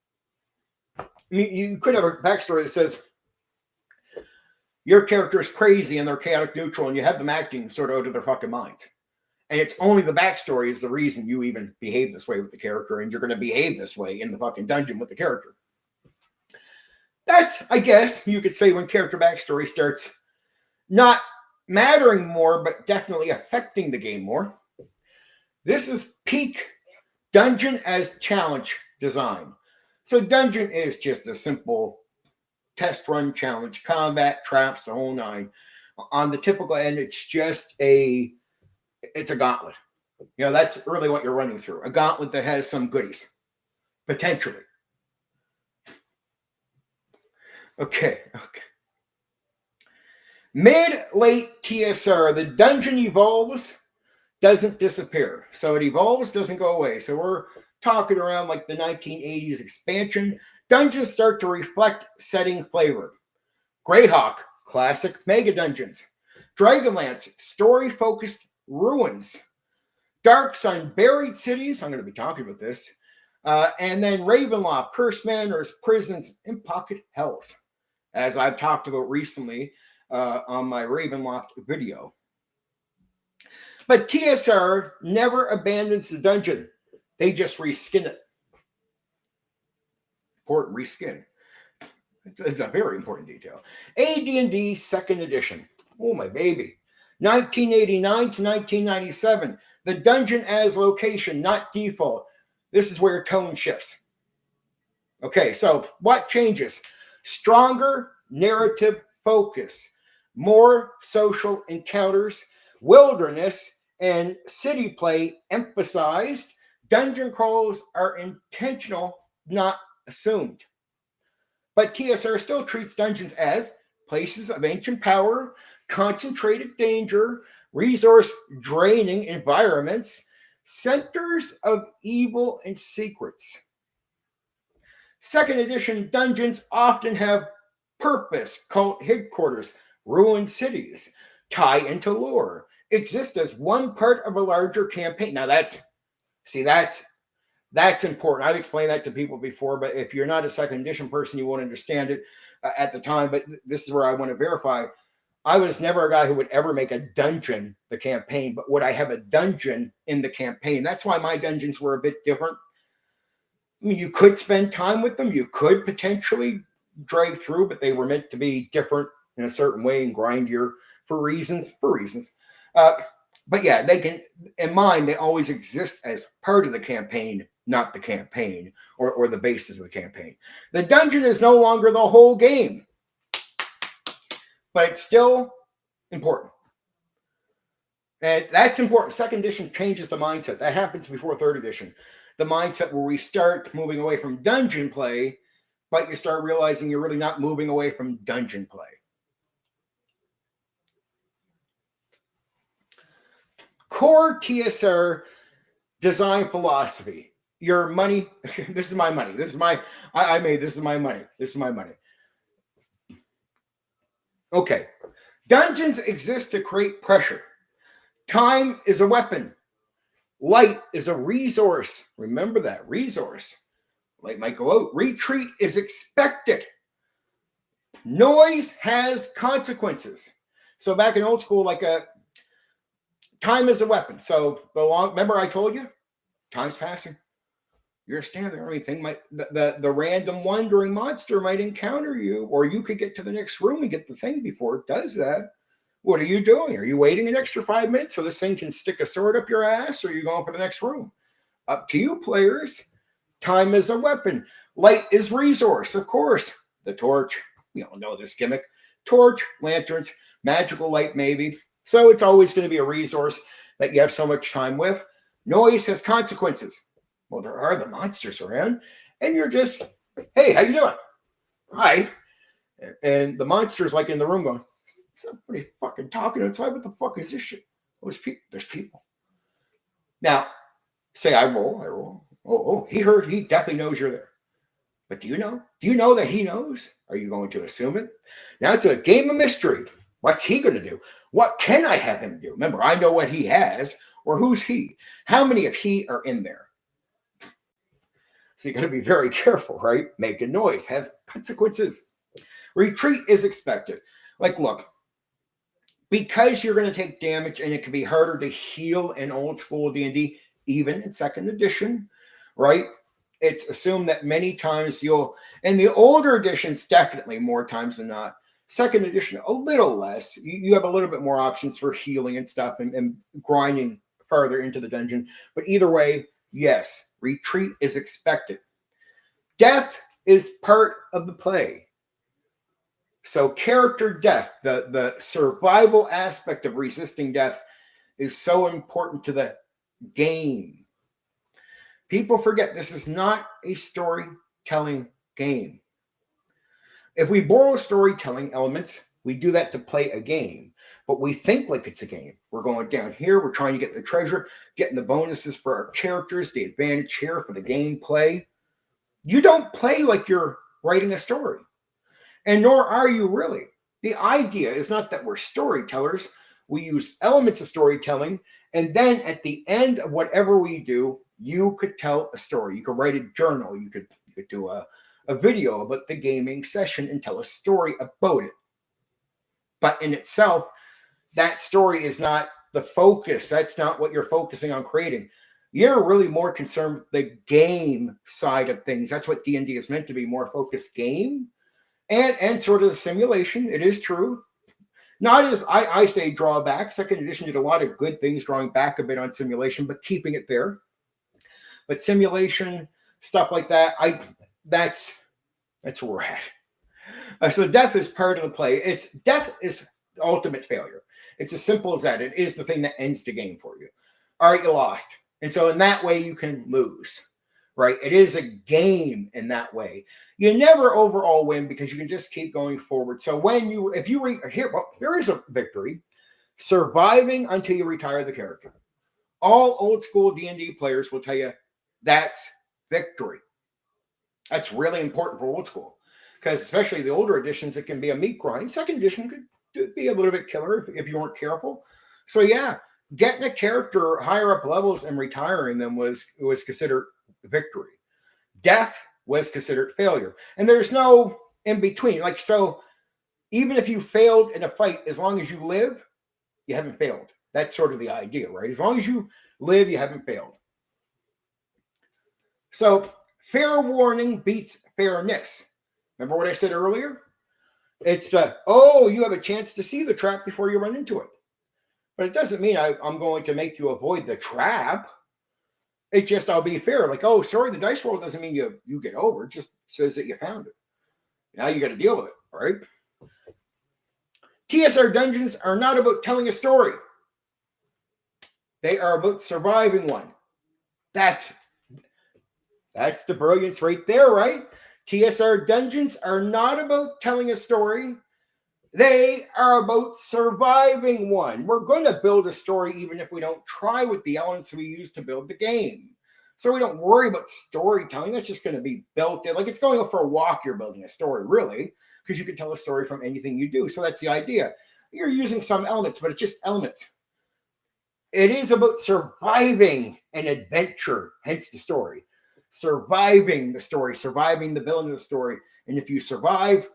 I mean, you could have a backstory that says your character is crazy and they're chaotic neutral, and you have them acting sort of out of their fucking minds. And it's only the backstory is the reason you even behave this way with the character, and you're going to behave this way in the fucking dungeon with the character. That's, I guess, you could say when character backstory starts not mattering more, but definitely affecting the game more. This is peak dungeon as challenge design. So dungeon is just a simple test run challenge, combat, traps, the whole nine. On the typical end, it's just it's a gauntlet. That's really what you're running through. A gauntlet that has some goodies, potentially. Okay. Mid-late TSR, the dungeon evolves, doesn't disappear. So it evolves, doesn't go away. So we're talking around like the 1980s expansion. Dungeons start to reflect setting flavor. Greyhawk, classic mega dungeons. Dragonlance, story-focused ruins. Dark Sun, buried cities. I'm going to be talking about this. And then Ravenloft, cursed manors, prisons, and pocket hells, as I've talked about recently on my Ravenloft video. But TSR never abandons the dungeon. They just reskin it. Important, reskin. It's a very important detail. AD&D 2nd edition. Oh, my baby. 1989 to 1997. The dungeon as location, not default. This is where tone shifts. Okay, so what changes? Stronger narrative focus. More social encounters, wilderness, and city play emphasized. Dungeon crawls are intentional, not assumed. But TSR still treats dungeons as places of ancient power, concentrated danger, resource draining environments, centers of evil and secrets. Second edition dungeons often have purpose, cult headquarters, ruined cities, tie into lore, exist as one part of a larger campaign. Now that's important. I've explained that to people before, but if you're not a second edition person, you won't understand it at the time. But this is where I want to verify. I was never a guy who would ever make a dungeon the campaign, but would I have a dungeon in the campaign? That's why my dungeons were a bit different. I mean, you could spend time with them. You could potentially drag through, but they were meant to be different in a certain way and grindier for reasons. But yeah, they can, in mine, they always exist as part of the campaign, not the campaign or the basis of the campaign. The dungeon is no longer the whole game, but it's still important. And that's important. Second edition changes the mindset. That happens before third edition. The mindset where we start moving away from dungeon play, but you start realizing you're really not moving away from dungeon play. Core TSR design philosophy. Your money, this is my money. This is my money. This is my money. Okay. Dungeons exist to create pressure. Time is a weapon. Light is a resource. Remember that, resource. Light might go out. Retreat is expected. Noise has consequences. So back in old school, time is a weapon. So remember I told you, time's passing. You're standing there. Anything might the random wandering monster might encounter you, or you could get to the next room and get the thing before it does that. What are you doing? Are you waiting an extra 5 minutes so this thing can stick a sword up your ass, or are you going for the next room? Up to you, players. Time is a weapon. Light is resource, of course. The torch. We all know this gimmick. Torch, lanterns, magical light maybe. So it's always going to be a resource that you have so much time with. Noise has consequences. Well, there are the monsters around, and you're just, hey, how you doing? Hi. And the monster's like in the room going, somebody fucking talking outside. What the fuck is this shit? There's people. Now, say I roll. Oh, he heard. He definitely knows you're there. But do you know? Do you know that he knows? Are you going to assume it? Now it's a game of mystery. What's he going to do? What can I have him do? Remember, I know what he has, or who's he? How many of he are in there? So you got to be very careful, right? Making noise has consequences. Retreat is expected. Like, look, because you're going to take damage and it can be harder to heal in old school D&D, even in second edition, right? It's assumed that many times in the older editions, definitely more times than not. Second edition, a little less. You have a little bit more options for healing and stuff and grinding farther into the dungeon. But either way, yes, retreat is expected. Death is part of the play. So character death, the survival aspect of resisting death is so important to the game. People forget this is not a storytelling game. If we borrow storytelling elements, we do that to play a game, but we think like it's a game. We're going down here, we're trying to get the treasure, getting the bonuses for our characters, the advantage here for the gameplay. You don't play like you're writing a story, and nor are you really. The idea is not that we're storytellers. We use elements of storytelling, and then at the end of whatever we do, you could tell a story. You could write a journal. You could do a video about the gaming session and tell a story about it. But in itself, that story is not the focus. That's not what you're focusing on creating. You're really more concerned with the game side of things. That's what D&D is meant to be, more focused game and sort of the simulation. It is true. Not as I say drawback. Second edition did a lot of good things, drawing back a bit on simulation, but keeping it there. But simulation, stuff like that, that's where we're at. So death is part of the play. Death is ultimate failure. It's as simple as that. It is the thing that ends the game for you. All right, you lost. And so in that way, you can lose, right? It is a game in that way. You never overall win because you can just keep going forward. So here is a victory. Surviving until you retire the character. All old school D&D players will tell you that's victory. That's really important for old school because especially the older editions, it can be a meat grind. Second edition could be a little bit killer if you weren't careful. So yeah, getting a character higher up levels and retiring them was considered victory. Death was considered failure. And there's no in between. Like, so even if you failed in a fight, as long as you live, you haven't failed. That's sort of the idea, right? As long as you live, you haven't failed. So fair warning beats fairness. Remember what I said earlier? It's, you have a chance to see the trap before you run into it. But it doesn't mean I'm going to make you avoid the trap. It's just I'll be fair. Like, oh, sorry, the dice roll doesn't mean you get over. It just says that you found it. Now you got to deal with it, all right? TSR dungeons are not about telling a story. They are about surviving one. That's the brilliance right there, right? TSR dungeons are not about telling a story. They are about surviving one. We're going to build a story even if we don't try with the elements we use to build the game. So we don't worry about storytelling. That's just going to be built in. Like it's going for a walk, you're building a story, really, because you can tell a story from anything you do. So that's the idea. You're using some elements, but it's just elements. It is about surviving an adventure, hence the story. Surviving the story, surviving the villain of the story. And if you survive,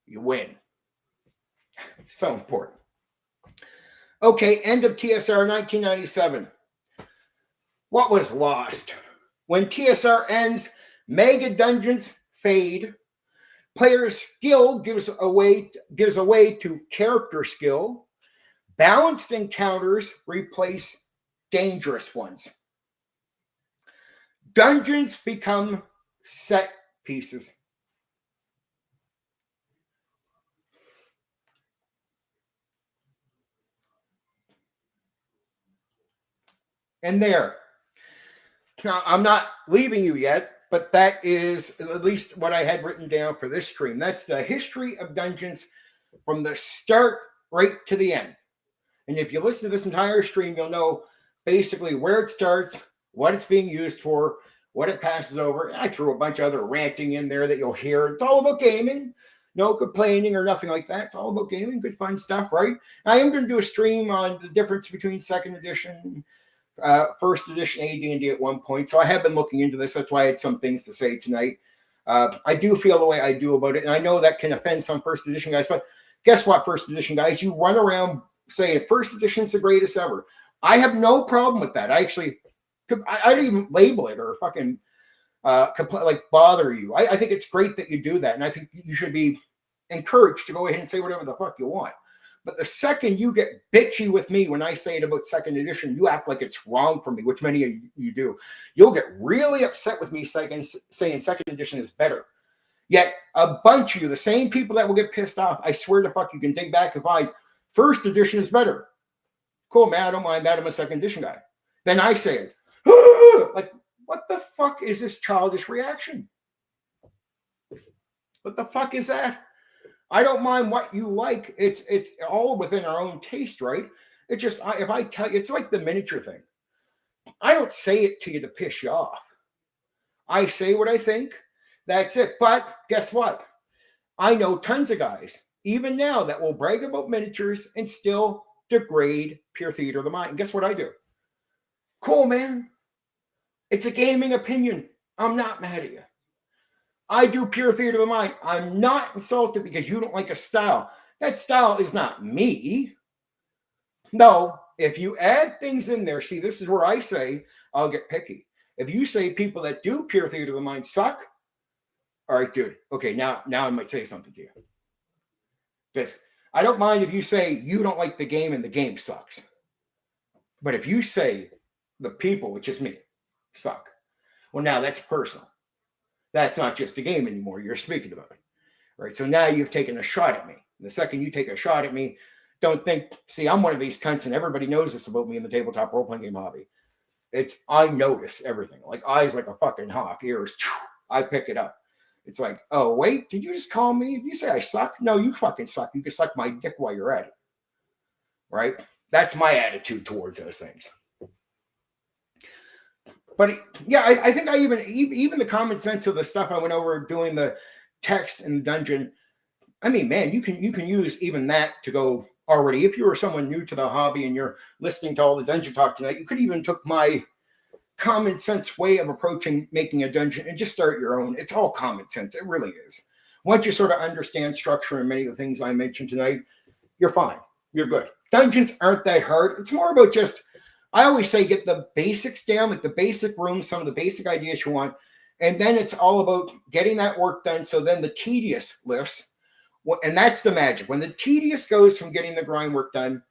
you win. So important. Okay, end of TSR 1997. What was lost? When TSR ends, mega dungeons fade. Player skill gives away to character skill. Balanced encounters replace dangerous ones. Dungeons become set pieces. And there. Now, I'm not leaving you yet, but that is at least what I had written down for this stream. That's the history of dungeons from the start right to the end. And if you listen to this entire stream, you'll know basically where it starts, what it's being used for, what it passes over. I threw a bunch of other ranting in there that you'll hear. It's all about gaming. No complaining or nothing like that. It's all about gaming. Good fun stuff, right? I am going to do a stream on the difference between second edition, first edition AD&D at one point. So I have been looking into this. That's why I had some things to say tonight. I do feel the way I do about it. And I know that can offend some first edition guys. But guess what, first edition guys? You run around saying first edition's the greatest ever. I have no problem with that. I don't even label it or fucking bother you. I think it's great that you do that. And I think you should be encouraged to go ahead and say whatever the fuck you want. But the second you get bitchy with me when I say it about second edition, you act like it's wrong for me, which many of you do. You'll get really upset with me saying second edition is better. Yet a bunch of you, the same people that will get pissed off, I swear to fuck, you can dig back and find first edition is better. Cool, man, I don't mind that. I'm a second edition guy. Then I say it. Like, what the fuck is this childish reaction? What the fuck is that? I don't mind what you like. It's all within our own taste, right? It's just, if I tell you, it's like the miniature thing. I don't say it to you to piss you off. I say what I think. That's it. But guess what? I know tons of guys, even now, that will brag about miniatures and still degrade pure theater of the mind. And guess what I do? Cool, man. It's a gaming opinion. I'm not mad at you. I do pure theater of the mind. I'm not insulted because you don't like a style. That style is not me. No, if you add things in there, see, this is where I say I'll get picky. If you say people that do pure theater of the mind suck, all right, dude. Okay, now I might say something to you. Because I don't mind if you say you don't like the game and the game sucks. But if you say the people, which is me, suck, well, now that's personal. That's not just a game anymore. You're speaking about it. Right? So now you've taken a shot at me. The second you take a shot at me, don't think, see, I'm one of these cunts and everybody knows this about me in the tabletop role-playing game hobby. It's, I notice everything. Like eyes like a fucking hawk, ears, I pick it up. It's like, oh, wait, did you just call me? Did you say I suck? No, you fucking suck. You can suck my dick while you're at it. Right? That's my attitude towards those things. But yeah, I think I even the common sense of the stuff I went over doing the text in the dungeon. I mean, man, you can use even that to go already. If you were someone new to the hobby and you're listening to all the dungeon talk tonight, you could even took my common sense way of approaching making a dungeon and just start your own. It's all common sense. It really is. Once you sort of understand structure and many of the things I mentioned tonight, you're fine. You're good. Dungeons aren't that hard. It's more about just, I always say, get the basics down, like the basic rooms, some of the basic ideas you want. And then it's all about getting that work done. So then the tedious lifts. And that's the magic. When the tedious goes from getting the grind work done,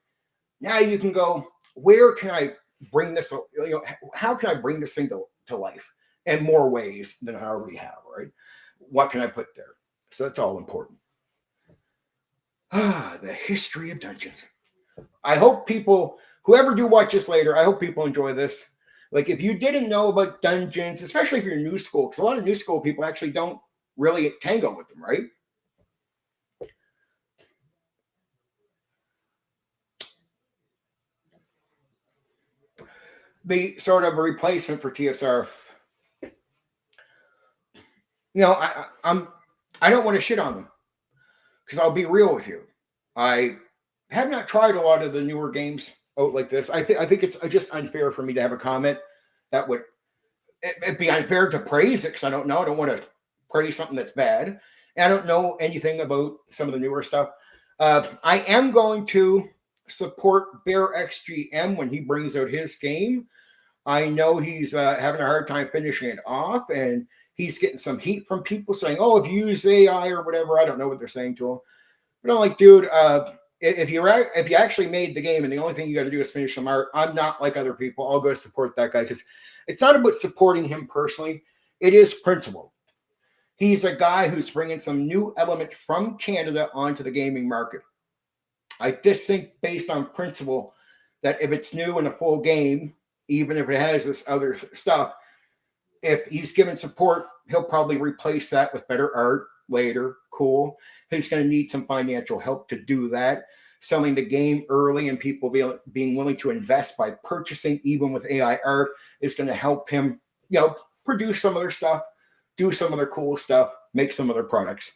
now you can go, where can I bring this, how can I bring this thing to life in more ways than I already have, right? What can I put there? So that's all important. The history of dungeons. I hope people, whoever do watch this later, I hope people enjoy this. Like if you didn't know about dungeons, especially if you're new school, because a lot of new school people actually don't really tango with them, right? The sort of a replacement for TSR. I don't want to shit on them because I'll be real with you. I have not tried a lot of the newer games out like this. I think it's just unfair for me to have a comment that would, it'd be unfair to praise it because I don't know. I don't want to praise something that's bad. And I don't know anything about some of the newer stuff. I am going to support Bear XGM when he brings out his game. I know he's having a hard time finishing it off, and he's getting some heat from people saying, "Oh, if you use AI or whatever," I don't know what they're saying to him. But I'm like, dude, if you actually made the game and the only thing you got to do is finish the art, I'm not like other people. I'll go support that guy because it's not about supporting him personally. It is principle. He's a guy who's bringing some new element from Canada onto the gaming market. I just think based on principle that if it's new in a full game, even if it has this other stuff, if he's given support, he'll probably replace that with better art later. Cool. He's going to need some financial help to do that. Selling the game early and people being willing to invest by purchasing, even with AI art, is going to help him, produce some other stuff, do some other cool stuff, make some other products.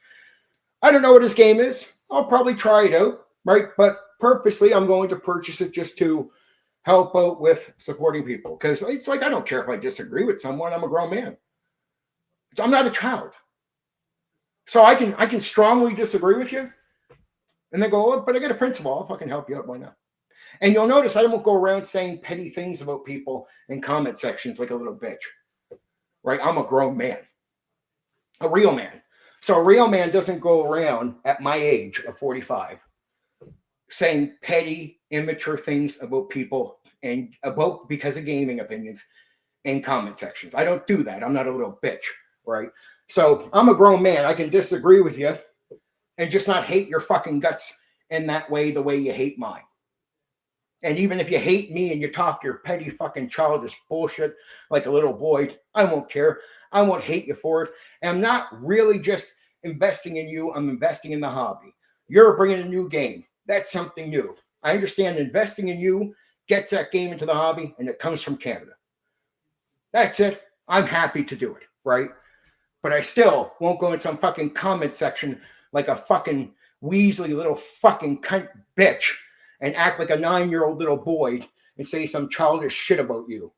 I don't know what his game is. I'll probably try it out, right? But purposely, I'm going to purchase it just to help out with supporting people. Because it's like, I don't care if I disagree with someone. I'm a grown man. I'm not a child. So I can strongly disagree with you and then go, but I got a principle. I'll fucking help you out. Why not? And you'll notice I don't go around saying petty things about people in comment sections like a little bitch, right? I'm a grown man, a real man. So a real man doesn't go around at my age of 45 saying petty, immature things about people and about because of gaming opinions in comment sections. I don't do that. I'm not a little bitch, right? So I'm a grown man. I can disagree with you and just not hate your fucking guts in that way, the way you hate mine. And even if you hate me and you talk your petty fucking childish bullshit like a little boy, I won't care. I won't hate you for it. And I'm not really just investing in you. I'm investing in the hobby. You're bringing a new game. That's something new. I understand investing in you gets that game into the hobby and it comes from Canada. That's it. I'm happy to do it, right? But I still won't go in some fucking comment section like a fucking Weasley little fucking cunt bitch and act like a 9-year-old little boy and say some childish shit about you.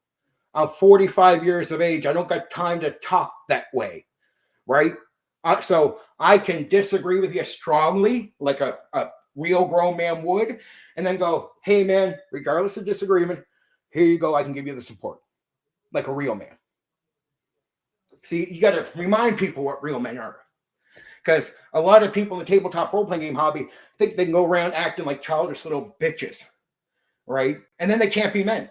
I'm 45 years of age. I don't got time to talk that way, right? So I can disagree with you strongly like a real grown man would, and then go, hey, man, regardless of disagreement, here you go. I can give you the support like a real man. See, you got to remind people what real men are. Because a lot of people in the tabletop role-playing game hobby think they can go around acting like childish little bitches, right? And then they can't be men.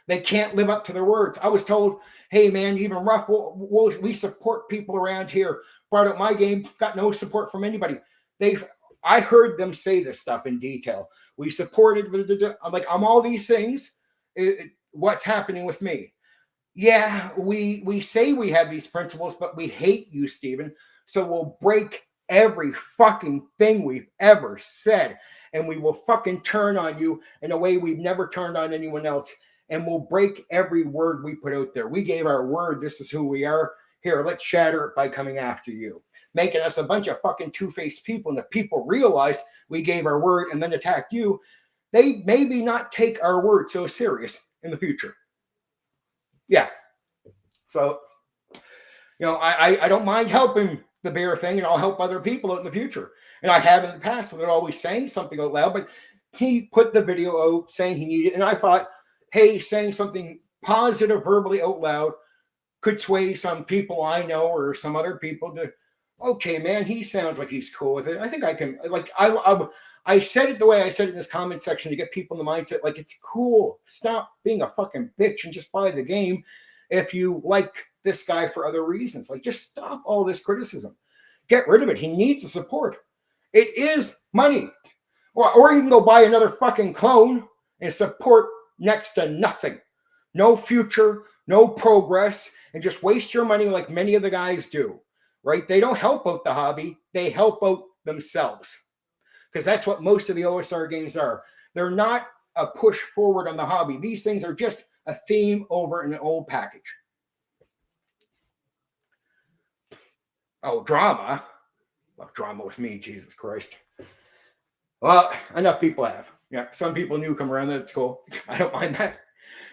They can't live up to their words. I was told, hey, man, even rough, we support people around here. Brought up my game, got no support from anybody. I heard them say this stuff in detail. We supported, I'm like, I'm all these things. What's happening with me? Yeah, we say we have these principles, but we hate you, Stephen. So we'll break every fucking thing we've ever said. And we will fucking turn on you in a way we've never turned on anyone else. And we'll break every word we put out there. We gave our word. This is who we are. Here, let's shatter it by coming after you. Making us a bunch of fucking two-faced people. And if people realized we gave our word and then attacked you, they maybe not take our word so serious in the future. Yeah. So, I don't mind helping the bear thing, and I'll help other people out in the future. And I have in the past without always saying something out loud, but he put the video out saying he needed it. And I thought, hey, saying something positive verbally out loud could sway some people I know or some other people to, okay, man, he sounds like he's cool with it. I think I can, I said it the way I said it in this comment section to get people in the mindset, like, it's cool. Stop being a fucking bitch and just buy the game if you like this guy for other reasons. Like, just stop all this criticism. Get rid of it. He needs the support. It is money. Or you can go buy another fucking clone and support next to nothing. No future, no progress, and just waste your money like many of the guys do, right? They don't help out the hobby. They help out themselves. Because that's what most of the OSR games are. They're not a push forward on the hobby. These things are just a theme over in an old package. Oh, drama. Well, drama with me, Jesus Christ. Well, enough people have. Yeah, some people new come around. That's cool. I don't mind that.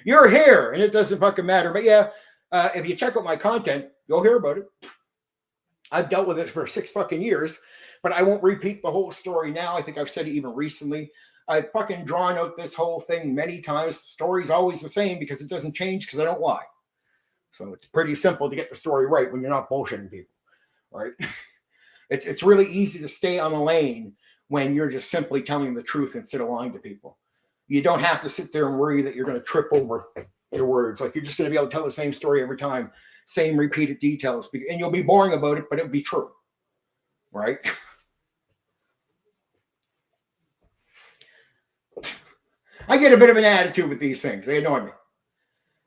You're here, and it doesn't fucking matter. But yeah, if you check out my content, you'll hear about it. I've dealt with it for 6 fucking years, but I won't repeat the whole story now. I think I've said it even recently. I've fucking drawn out this whole thing many times. The story's always the same because it doesn't change because I don't lie. So it's pretty simple to get the story right when you're not bullshitting people, right? It's really easy to stay on a lane when you're just simply telling the truth instead of lying to people. You don't have to sit there and worry that you're going to trip over your words. Like, you're just going to be able to tell the same story every time, same repeated details, and you'll be boring about it, but it'll be true, right? I get a bit of an attitude with these things. They annoy me.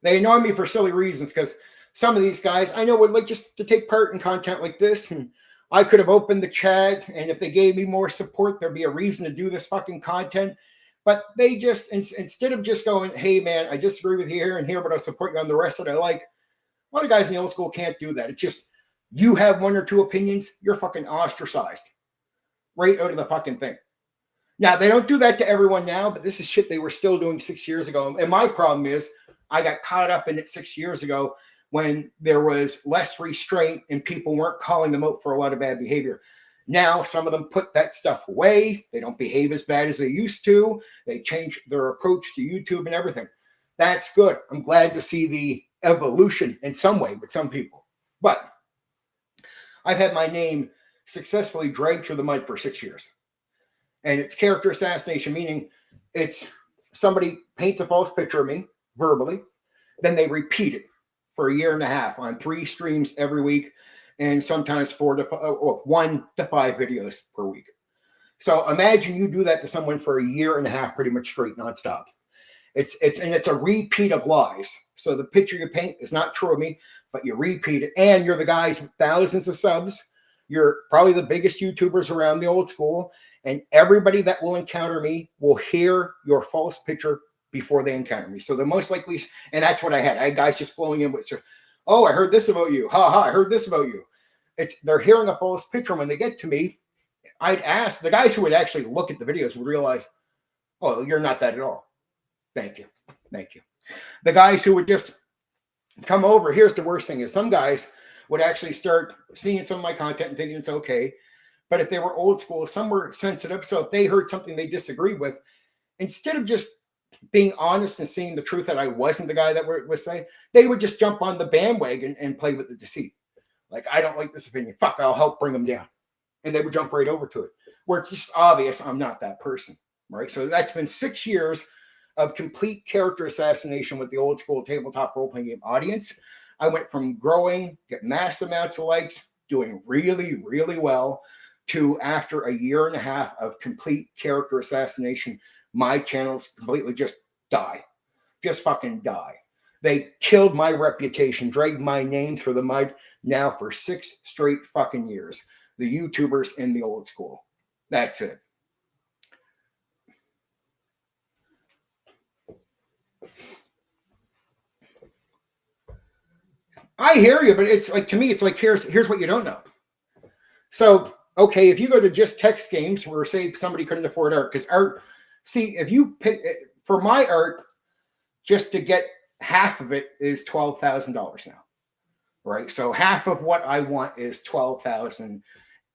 They annoy me for silly reasons because some of these guys I know would like just to take part in content like this, and I could have opened the chat, and if they gave me more support, there'd be a reason to do this fucking content. But they just, instead of just going, hey, man, I disagree with you here and here, but I'll support you on the rest that I like. A lot of guys in the old school can't do that. It's just, you have 1 or 2 opinions, you're fucking ostracized right out of the fucking thing. Now, they don't do that to everyone now, but this is shit they were still doing 6 years ago. And my problem is I got caught up in it 6 years ago when there was less restraint and people weren't calling them out for a lot of bad behavior. Now, some of them put that stuff away. They don't behave as bad as they used to. They change their approach to YouTube and everything. That's good. I'm glad to see the evolution in some way with some people. But I've had my name successfully dragged through the mud for 6 years. And it's character assassination, meaning it's somebody paints a false picture of me verbally, then they repeat it for 1.5 years on 3 streams every week, and sometimes 1 to 5 videos per week. So imagine you do that to someone for 1.5 years, pretty much straight, nonstop. It's a repeat of lies. So the picture you paint is not true of me, but you repeat it, and you're the guys with thousands of subs. You're probably the biggest YouTubers around the old school, and everybody that will encounter me will hear your false picture before they encounter me. So the most likely, and that's what I had. I had guys just flowing in with, oh, I heard this about you. Ha ha, I heard this about you. They're hearing a false picture. When they get to me, I'd ask, the guys who would actually look at the videos would realize, oh, you're not that at all. Thank you. Thank you. The guys who would just come over, here's the worst thing is some guys would actually start seeing some of my content and thinking it's okay. But if they were old school, some were sensitive. So if they heard something they disagreed with, instead of just being honest and seeing the truth that I wasn't the guy that was saying, they would just jump on the bandwagon and play with the deceit. Like, I don't like this opinion. Fuck, I'll help bring them down. And they would jump right over to it, where it's just obvious I'm not that person, right? So that's been 6 years of complete character assassination with the old school tabletop role-playing game audience. I went from growing, get mass amounts of likes, doing really, really well, to, after a year and a half of complete character assassination, my channels completely just die. Just fucking die. They killed my reputation, dragged my name through the mud now for 6 straight fucking years. The YouTubers in the old school. That's it. I hear you, but it's like, to me, it's like, here's what you don't know. So, okay, if you go to just text games where, say, somebody couldn't afford art, because art, see, if you pick, for my art, just to get half of it is $12,000 now, right? So half of what I want is $12,000.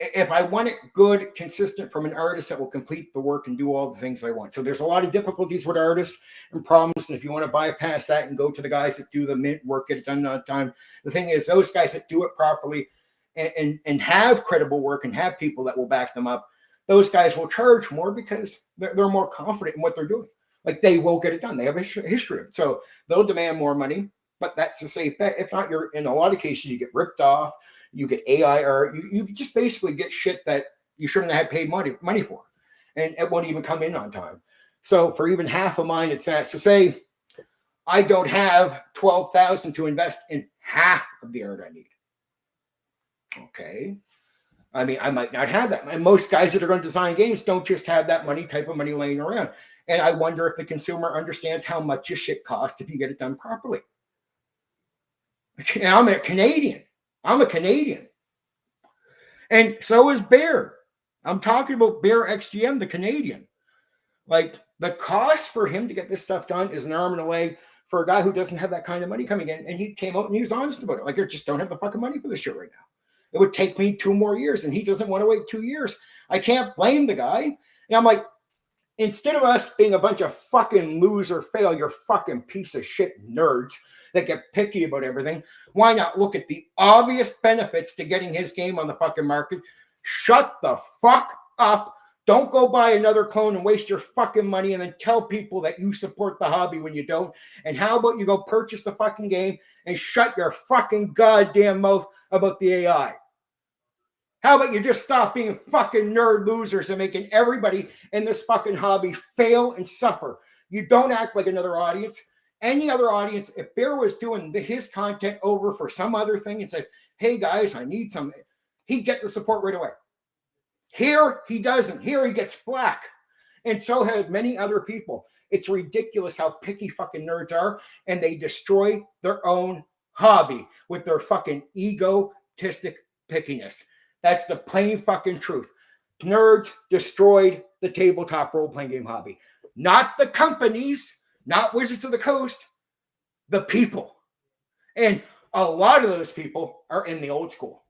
If I want it good, consistent from an artist that will complete the work and do all the things I want. So there's a lot of difficulties with artists and problems. And if you want to bypass that and go to the guys that do the mint work, get it done on time, the thing is, those guys that do it properly and have credible work and have people that will back them up, those guys will charge more because they're more confident in what they're doing. Like, they will get it done. They have a history of it. So they'll demand more money, but that's a safe bet. If not, you're, in a lot of cases, you get ripped off. You get AI art. You just basically get shit that you shouldn't have paid money for. And it won't even come in on time. So for even half of mine, it's that. So say I don't have $12,000 to invest in half of the art I need. Okay. I mean, I might not have that. And most guys that are going to design games don't just have that type of money laying around. And I wonder if the consumer understands how much your shit costs if you get it done properly. And I'm a Canadian. And so is Bear. I'm talking about Bear XGM, the Canadian. Like, the cost for him to get this stuff done is an arm and a leg for a guy who doesn't have that kind of money coming in. And he came out and he was honest about it. Like, I just don't have the fucking money for this shit right now. It would take me 2 more years, and he doesn't want to wait 2 years. I can't blame the guy. And I'm like, instead of us being a bunch of fucking loser, failure, fucking piece of shit nerds that get picky about everything, why not look at the obvious benefits to getting his game on the fucking market? Shut the fuck up. Don't go buy another clone and waste your fucking money and then tell people that you support the hobby when you don't. And how about you go purchase the fucking game and shut your fucking goddamn mouth about the AI? How about you just stop being fucking nerd losers and making everybody in this fucking hobby fail and suffer? You don't act like another audience. Any other audience, if Bear was doing his content over for some other thing and said, hey guys, I need some, he'd get the support right away. Here, he doesn't. Here, he gets flack. And so have many other people. It's ridiculous how picky fucking nerds are, and they destroy their own hobby with their fucking egotistic pickiness. That's the plain fucking truth. Nerds destroyed the tabletop role-playing game hobby. Not the companies, not Wizards of the Coast, the people. And a lot of those people are in the old school.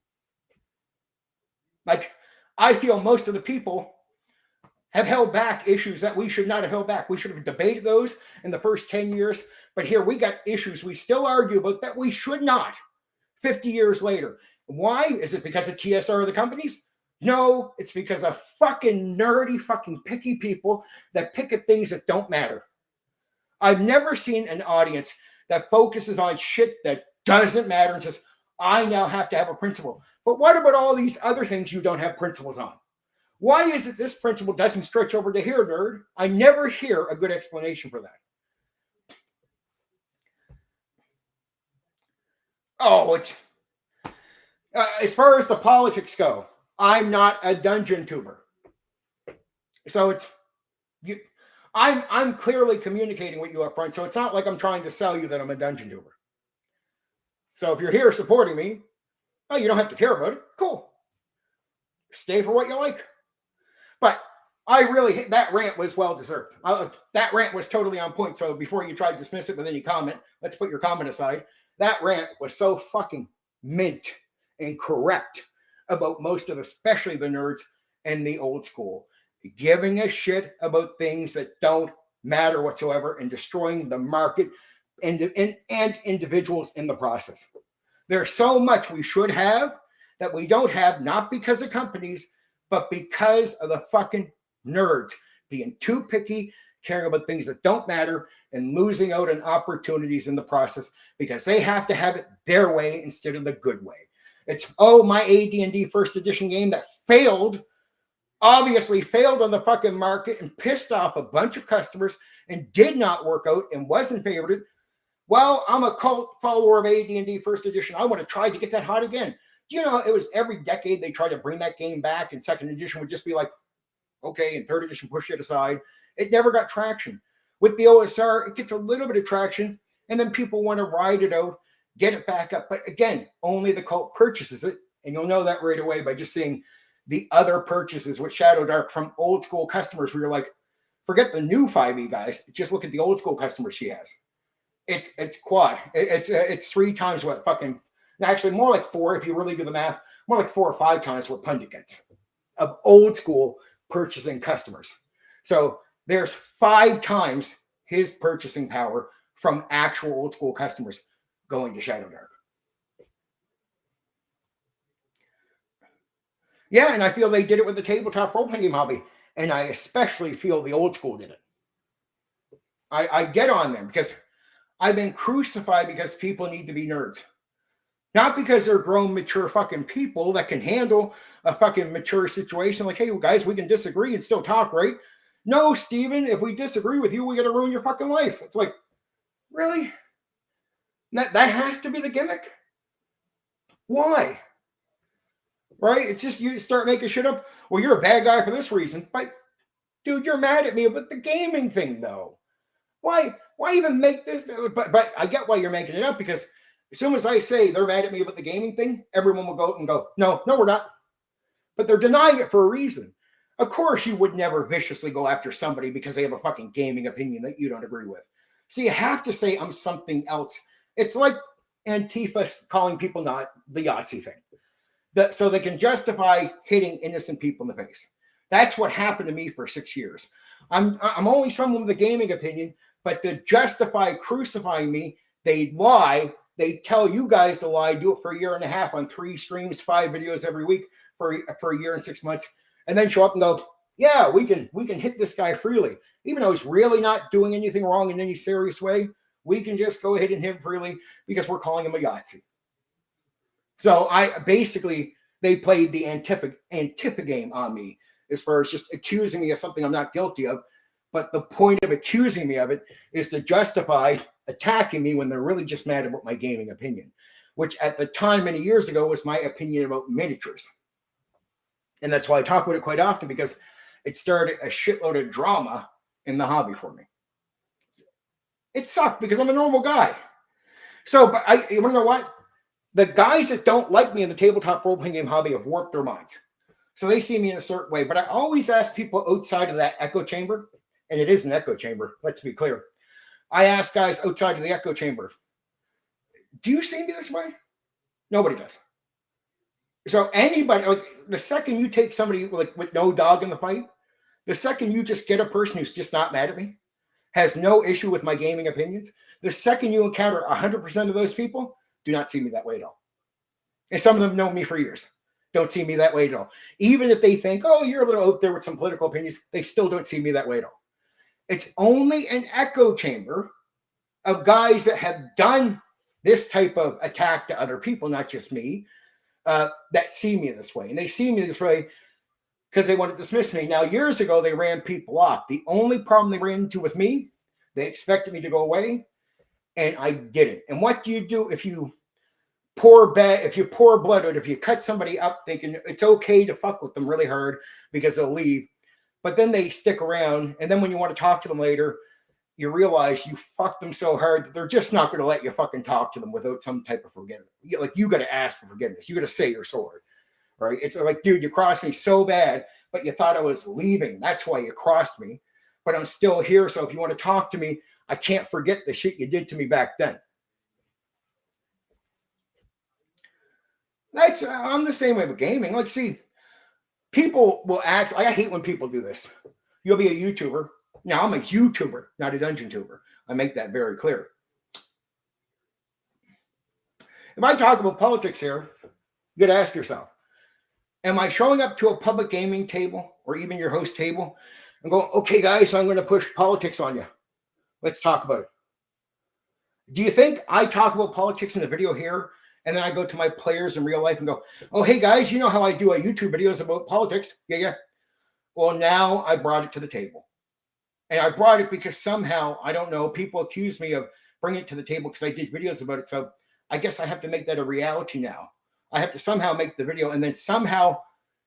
Like, I feel most of the people have held back issues that we should not have held back. We should have debated those in the first 10 years. But here we got issues we still argue about that we should not 50 years later. Why? Is it because of TSR of the companies? No, it's because of fucking nerdy, fucking picky people that pick at things that don't matter. I've never seen an audience that focuses on shit that doesn't matter and says, I now have to have a principle. But what about all these other things you don't have principles on? Why is it this principle doesn't stretch over to here, nerd? I never hear a good explanation for that. Oh, it's as far as the politics go, I'm not a dungeon tuber. So it's you. I'm clearly communicating with you up front. So it's not like I'm trying to sell you that I'm a dungeon tuber. So if you're here supporting me, oh, you don't have to care about it. Cool. Stay for what you like. But I really, that rant was well deserved. That rant was totally on point. So before you try to dismiss it with any comment, let's put your comment aside. That rant was so fucking mint and correct about most of, especially the nerds and the old school. Giving a shit about things that don't matter whatsoever and destroying the market and individuals in the process. There's so much we should have that we don't have, not because of companies, but because of the fucking nerds being too picky, caring about things that don't matter, and losing out on opportunities in the process because they have to have it their way instead of the good way. It's, oh, my AD&D first edition game that failed obviously failed on the fucking market and pissed off a bunch of customers and did not work out and wasn't favored. Well, I'm a cult follower of AD&D first edition. I want to try to get that hot again. Do you know it was every decade they tried to bring that game back, and second edition would just be like, okay, and third edition push it aside. It never got traction. With the OSR, it gets a little bit of traction, and then people want to ride it out, get it back up. But again, only the cult purchases it, and you'll know that right away by just seeing the other purchases with Shadow Dark from old school customers where you're like, forget the new 5e guys, just look at the old school customers she has. It's quad. It's 3 times what fucking, actually more like 4 if you really do the math, more like 4 or 5 times what Pundit gets of old school purchasing customers. So there's 5 times his purchasing power from actual old school customers going to Shadow Dark. Yeah, and I feel they did it with the tabletop role-playing game hobby, and I especially feel the old school did it. I get on them because I've been crucified because people need to be nerds. Not because they're grown, mature fucking people that can handle a fucking mature situation like, hey, guys, we can disagree and still talk, right? No, Steven, if we disagree with you, we got to ruin your fucking life. It's like, really? That has to be the gimmick? Why? Right? It's just you start making shit up. Well, you're a bad guy for this reason. But, dude, you're mad at me about the gaming thing, though. Why even make this? But I get why you're making it up, because as soon as I say they're mad at me about the gaming thing, everyone will go and go, no, we're not. But they're denying it for a reason. Of course, you would never viciously go after somebody because they have a fucking gaming opinion that you don't agree with. So you have to say I'm something else. It's like Antifa calling people not the Yahtzee thing. So they can justify hitting innocent people in the face. That's what happened to me for 6 years. I'm only someone with a gaming opinion, but to justify crucifying me, they lie. They tell you guys to lie, do it for a year and a half on 3 streams, 5 videos every week for a year and 6 months, and then show up and go, yeah, we can hit this guy freely. Even though he's really not doing anything wrong in any serious way, we can just go ahead and hit him freely because we're calling him a Yahtzee. So they played the Antifa game on me as far as just accusing me of something I'm not guilty of. But the point of accusing me of it is to justify attacking me when they're really just mad about my gaming opinion, which at the time, many years ago, was my opinion about miniatures. And that's why I talk about it quite often, because it started a shitload of drama in the hobby for me. It sucked because I'm a normal guy. So, but you want to know what? The guys that don't like me in the tabletop role-playing game hobby have warped their minds. So they see me in a certain way. But I always ask people outside of that echo chamber, and it is an echo chamber, let's be clear. I ask guys outside of the echo chamber, do you see me this way? Nobody does. So anybody, like the second you take somebody like with no dog in the fight, the second you just get a person who's just not mad at me, has no issue with my gaming opinions, the second you encounter 100% of those people, do not see me that way at all. And some of them know me for years. Don't see me that way at all. Even if they think, oh, you're a little out there with some political opinions, they still don't see me that way at all. It's only an echo chamber of guys that have done this type of attack to other people, not just me, that see me this way. And they see me this way because they want to dismiss me. Now, years ago, they ran people off. The only problem they ran into with me, they expected me to go away, and I didn't. And what do you do if you pour blood out, if you cut somebody up thinking it's okay to fuck with them really hard because they'll leave, but then they stick around, and then when you want to talk to them later, you realize you fucked them so hard that they're just not going to let you fucking talk to them without some type of forgiveness. Like, you got to ask for forgiveness. You got to say you're sorry, right? It's like, dude, you crossed me so bad, but you thought I was leaving. That's why you crossed me, but I'm still here. So if you want to talk to me, I can't forget the shit you did to me back then. I'm the same way with gaming. Like, see, people will act. I hate when people do this. You'll be a YouTuber. Now, I'm a YouTuber, not a dungeon tuber. I make that very clear. If I talk about politics here, you got to ask yourself, am I showing up to a public gaming table or even your host table and going, okay, guys, I'm going to push politics on you. Let's talk about it. Do you think I talk about politics in the video here, and then I go to my players in real life and go, oh, hey, guys, you know how I do a YouTube videos about politics? Yeah. Well, now I brought it to the table. And I brought it because somehow, I don't know, people accuse me of bringing it to the table because I did videos about it. So I guess I have to make that a reality now. I have to somehow make the video and then somehow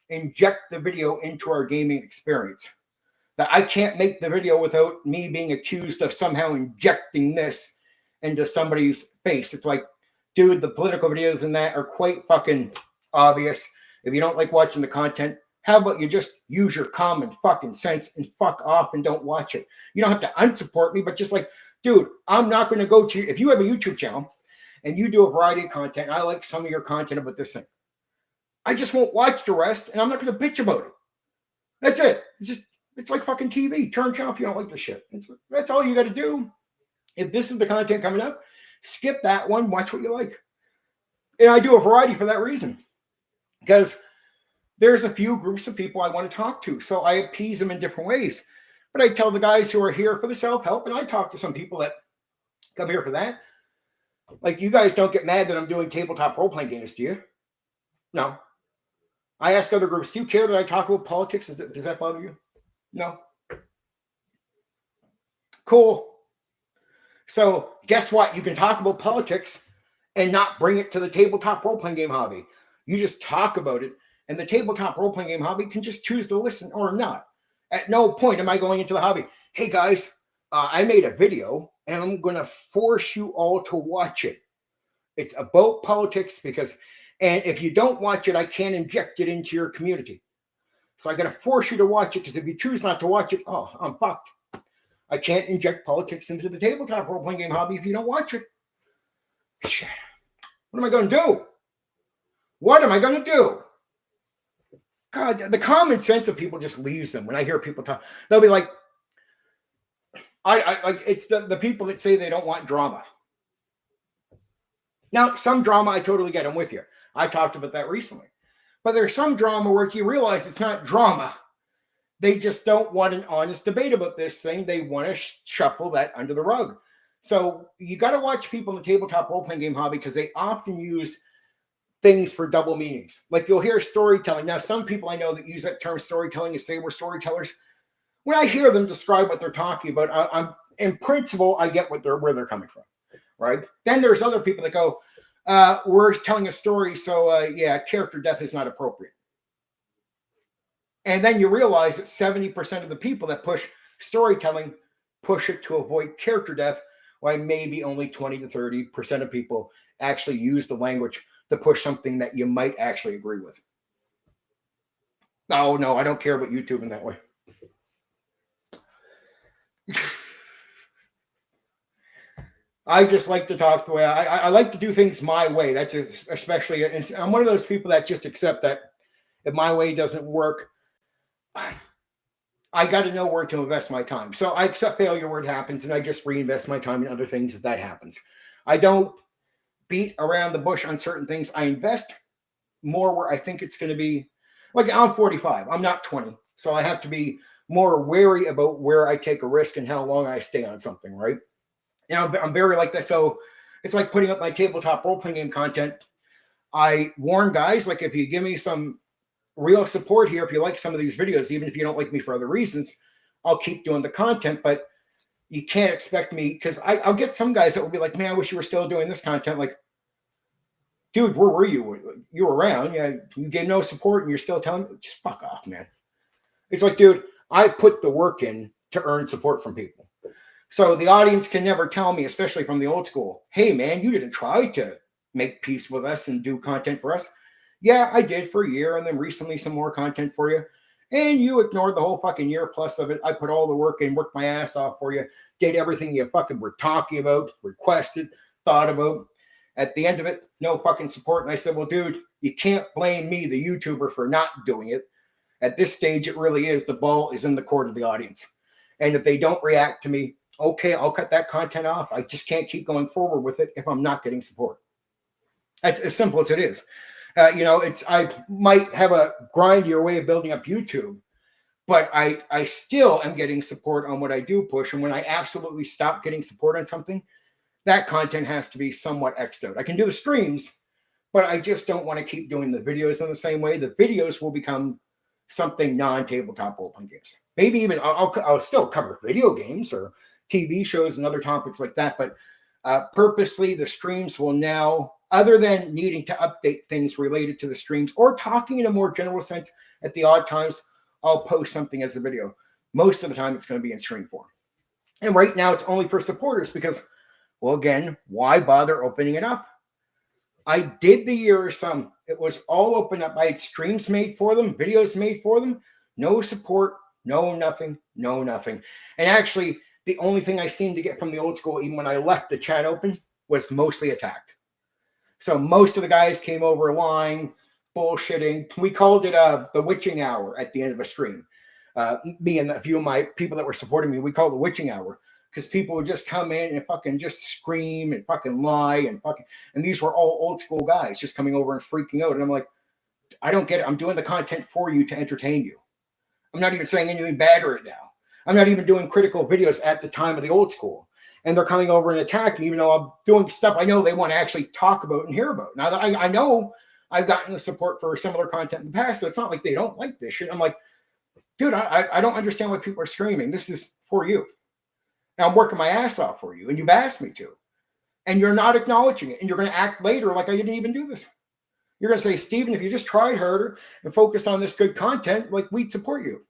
inject the video into our gaming experience. That I can't make the video without me being accused of somehow injecting this into somebody's face. It's like, dude, the political videos and that are quite fucking obvious. If you don't like watching the content, how about you just use your common fucking sense and fuck off and don't watch it? You don't have to unsupport me, but just like, dude, I'm not going to go to you. If you have a YouTube channel and you do a variety of content, I like some of your content about this thing, I just won't watch the rest and I'm not going to bitch about it. That's it. It's like fucking TV. Turn channel if you don't like the shit. That's all you got to do. If this is the content coming up, skip that one, watch what you like. And I do a variety for that reason. Because there's a few groups of people I want to talk to. So I appease them in different ways. But I tell the guys who are here for the self-help, and I talk to some people that come here for that. Like, you guys don't get mad that I'm doing tabletop role-playing games, do you? No. I ask other groups, do you care that I talk about politics? Does that bother you? No. Cool. So guess what? You can talk about politics and not bring it to the tabletop role-playing game hobby. You just talk about it, and the tabletop role-playing game hobby can just choose to listen or not. At no point am I going into the hobby, hey guys, I made a video, and I'm going to force you all to watch it. It's about politics and if you don't watch it, I can't inject it into your community. So I got to force you to watch it, because if you choose not to watch it, oh, I'm fucked. I can't inject politics into the tabletop role-playing game hobby if you don't watch it. Shit. What am I going to do? What am I going to do? God, the common sense of people just leaves them when I hear people talk. They'll be like, I like, it's the people that say they don't want drama. Now, some drama I totally get. I'm with you. I talked about that recently. But there's some drama where you realize it's not drama. They just don't want an honest debate about this thing. They want to shuffle that under the rug. So you got to watch people in the tabletop role-playing game hobby, because they often use things for double meanings. Like, you'll hear storytelling. Now, some people I know that use that term storytelling and say we're storytellers. When I hear them describe what they're talking about, I'm in principle, I get where they're coming from, right? Then there's other people that go, we're telling a story, so yeah, character death is not appropriate. And then you realize that 70% of the people that push storytelling push it to avoid character death, while maybe only 20 to 30% of people actually use the language to push something that you might actually agree with. Oh, no, I don't care about YouTube in that way. I just like to talk the way I like to do things my way. That's especially, I'm one of those people that just accept that if my way doesn't work, I got to know where to invest my time. So I accept failure where it happens, and I just reinvest my time in other things if that happens. I don't beat around the bush on certain things. I invest more where I think it's going to be. Like, I'm 45. I'm not 20. So I have to be more wary about where I take a risk and how long I stay on something, right? You know, I'm very like that. So it's like putting up my tabletop role-playing game content. I warn guys, like, if you give me some real support here, if you like some of these videos, even if you don't like me for other reasons, I'll keep doing the content. But you can't expect me, because I'll get some guys that will be like, man, I wish you were still doing this content. Like, dude, where were you? You were around. Yeah, you gave no support, and you're still telling me, just fuck off, man. It's like, dude, I put the work in to earn support from people. So the audience can never tell me, especially from the old school, hey, man, you didn't try to make peace with us and do content for us. Yeah, I did for a year, and then recently some more content for you. And you ignored the whole fucking year plus of it. I put all the work in, worked my ass off for you, did everything you fucking were talking about, requested, thought about. At the end of it, no fucking support. And I said, well, dude, you can't blame me, the YouTuber, for not doing it. At this stage, it really is. The ball is in the court of the audience. And if they don't react to me, okay, I'll cut that content off. I just can't keep going forward with it if I'm not getting support. That's as simple as it is. I might have a grindier way of building up YouTube, but I still am getting support on what I do push. And when I absolutely stop getting support on something, that content has to be somewhat X'd out. I can do the streams, but I just don't want to keep doing the videos in the same way. The videos will become something non-tabletop role-playing games. Maybe even I'll still cover video games or TV shows and other topics like that, but purposely the streams will now, other than needing to update things related to the streams or talking in a more general sense at the odd times, I'll post something as a video. Most of the time it's going to be in stream form. And right now it's only for supporters because, well, again, why bother opening it up? I did the year or some. It was all open up. I had streams made for them, videos made for them. No support, no nothing, no nothing. And actually, the only thing I seemed to get from the old school, even when I left the chat open, was mostly attacked. So most of the guys came over lying, bullshitting. We called it the witching hour at the end of a stream. Me and a few of my people that were supporting me, we called it the witching hour because people would just come in and fucking just scream and fucking lie and these were all old school guys just coming over and freaking out. And I'm like, I don't get it. I'm doing the content for you to entertain you. I'm not even saying anything bad right now. I'm not even doing critical videos at the time of the old school. And they're coming over and attacking, even though I'm doing stuff I know they want to actually talk about and hear about. Now, I know I've gotten the support for similar content in the past, so it's not like they don't like this shit. I'm like, dude, I don't understand why people are screaming. This is for you. Now I'm working my ass off for you, and you've asked me to. And you're not acknowledging it, and you're going to act later like I didn't even do this. You're going to say, Steven, if you just tried harder and focused on this good content, like we'd support you.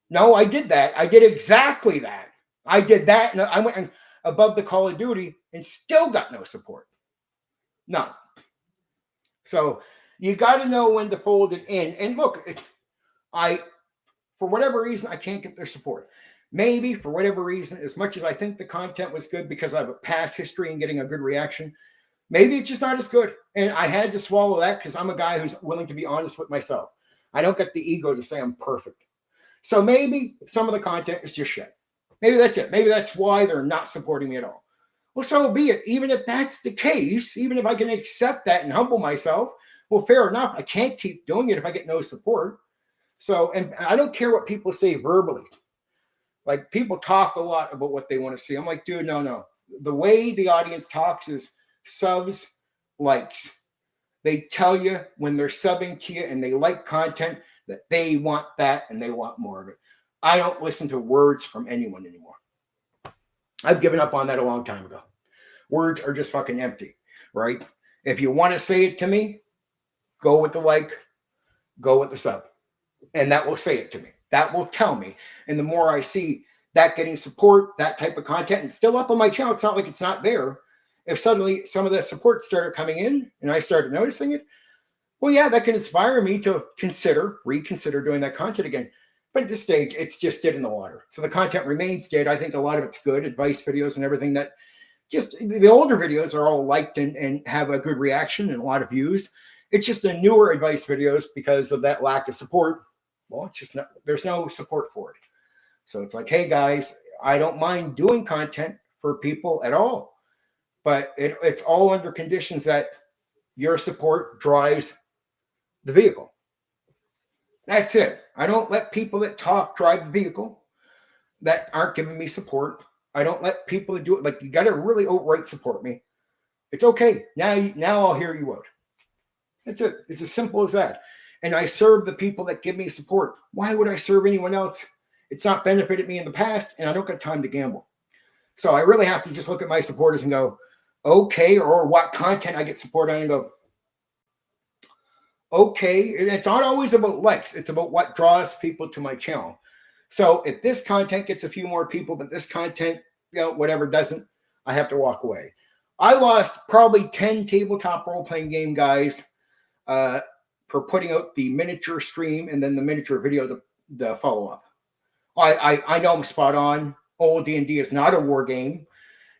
No, I did that. I did exactly that. I did that, and I went above the Call of Duty and still got no support. No. So you got to know when to fold it in. And look, for whatever reason, I can't get their support. Maybe for whatever reason, as much as I think the content was good because I have a past history in getting a good reaction, maybe it's just not as good. And I had to swallow that because I'm a guy who's willing to be honest with myself. I don't get the ego to say I'm perfect. So maybe some of the content is just shit. Maybe that's it. Maybe that's why they're not supporting me at all. Well, so be it. Even if that's the case, even if I can accept that and humble myself, well, fair enough. I can't keep doing it if I get no support. So, and I don't care what people say verbally. Like people talk a lot about what they want to see. I'm like, dude, no. The way the audience talks is subs, likes. They tell you when they're subbing to you and they like content that they want that and they want more of it. I don't listen to words from anyone anymore. I've given up on that a long time ago. Words are just fucking empty, right? If you want to say it to me, go with the like, go with the sub. And that will say it to me. That will tell me. And the more I see that getting support, that type of content, and still up on my channel, it's not like it's not there. If suddenly some of the support started coming in and I started noticing it, well, yeah, that can inspire me to reconsider doing that content again. But at this stage, it's just dead in the water. So the content remains dead. I think a lot of it's good, advice videos and everything that just the older videos are all liked and have a good reaction and a lot of views. It's just the newer advice videos because of that lack of support. Well, it's just not, there's no support for it. So it's like, hey guys, I don't mind doing content for people at all, but it's all under conditions that your support drives the vehicle. That's it. I don't let people that talk drive the vehicle that aren't giving me support. I don't let people that do it. Like, you got to really outright support me. It's okay. Now I'll hear you out. That's it. It's as simple as that. And I serve the people that give me support. Why would I serve anyone else? It's not benefited me in the past, and I don't got time to gamble. So I really have to just look at my supporters and go, okay, or what content I get support on and go, okay. And it's not always about likes. It's about what draws people to my channel. So if this content gets a few more people, but this content, whatever doesn't, I have to walk away. I lost probably 10 tabletop role-playing game guys for putting out the miniature stream and then the miniature video to follow up. I know I'm spot on. Old D&D is not a war game,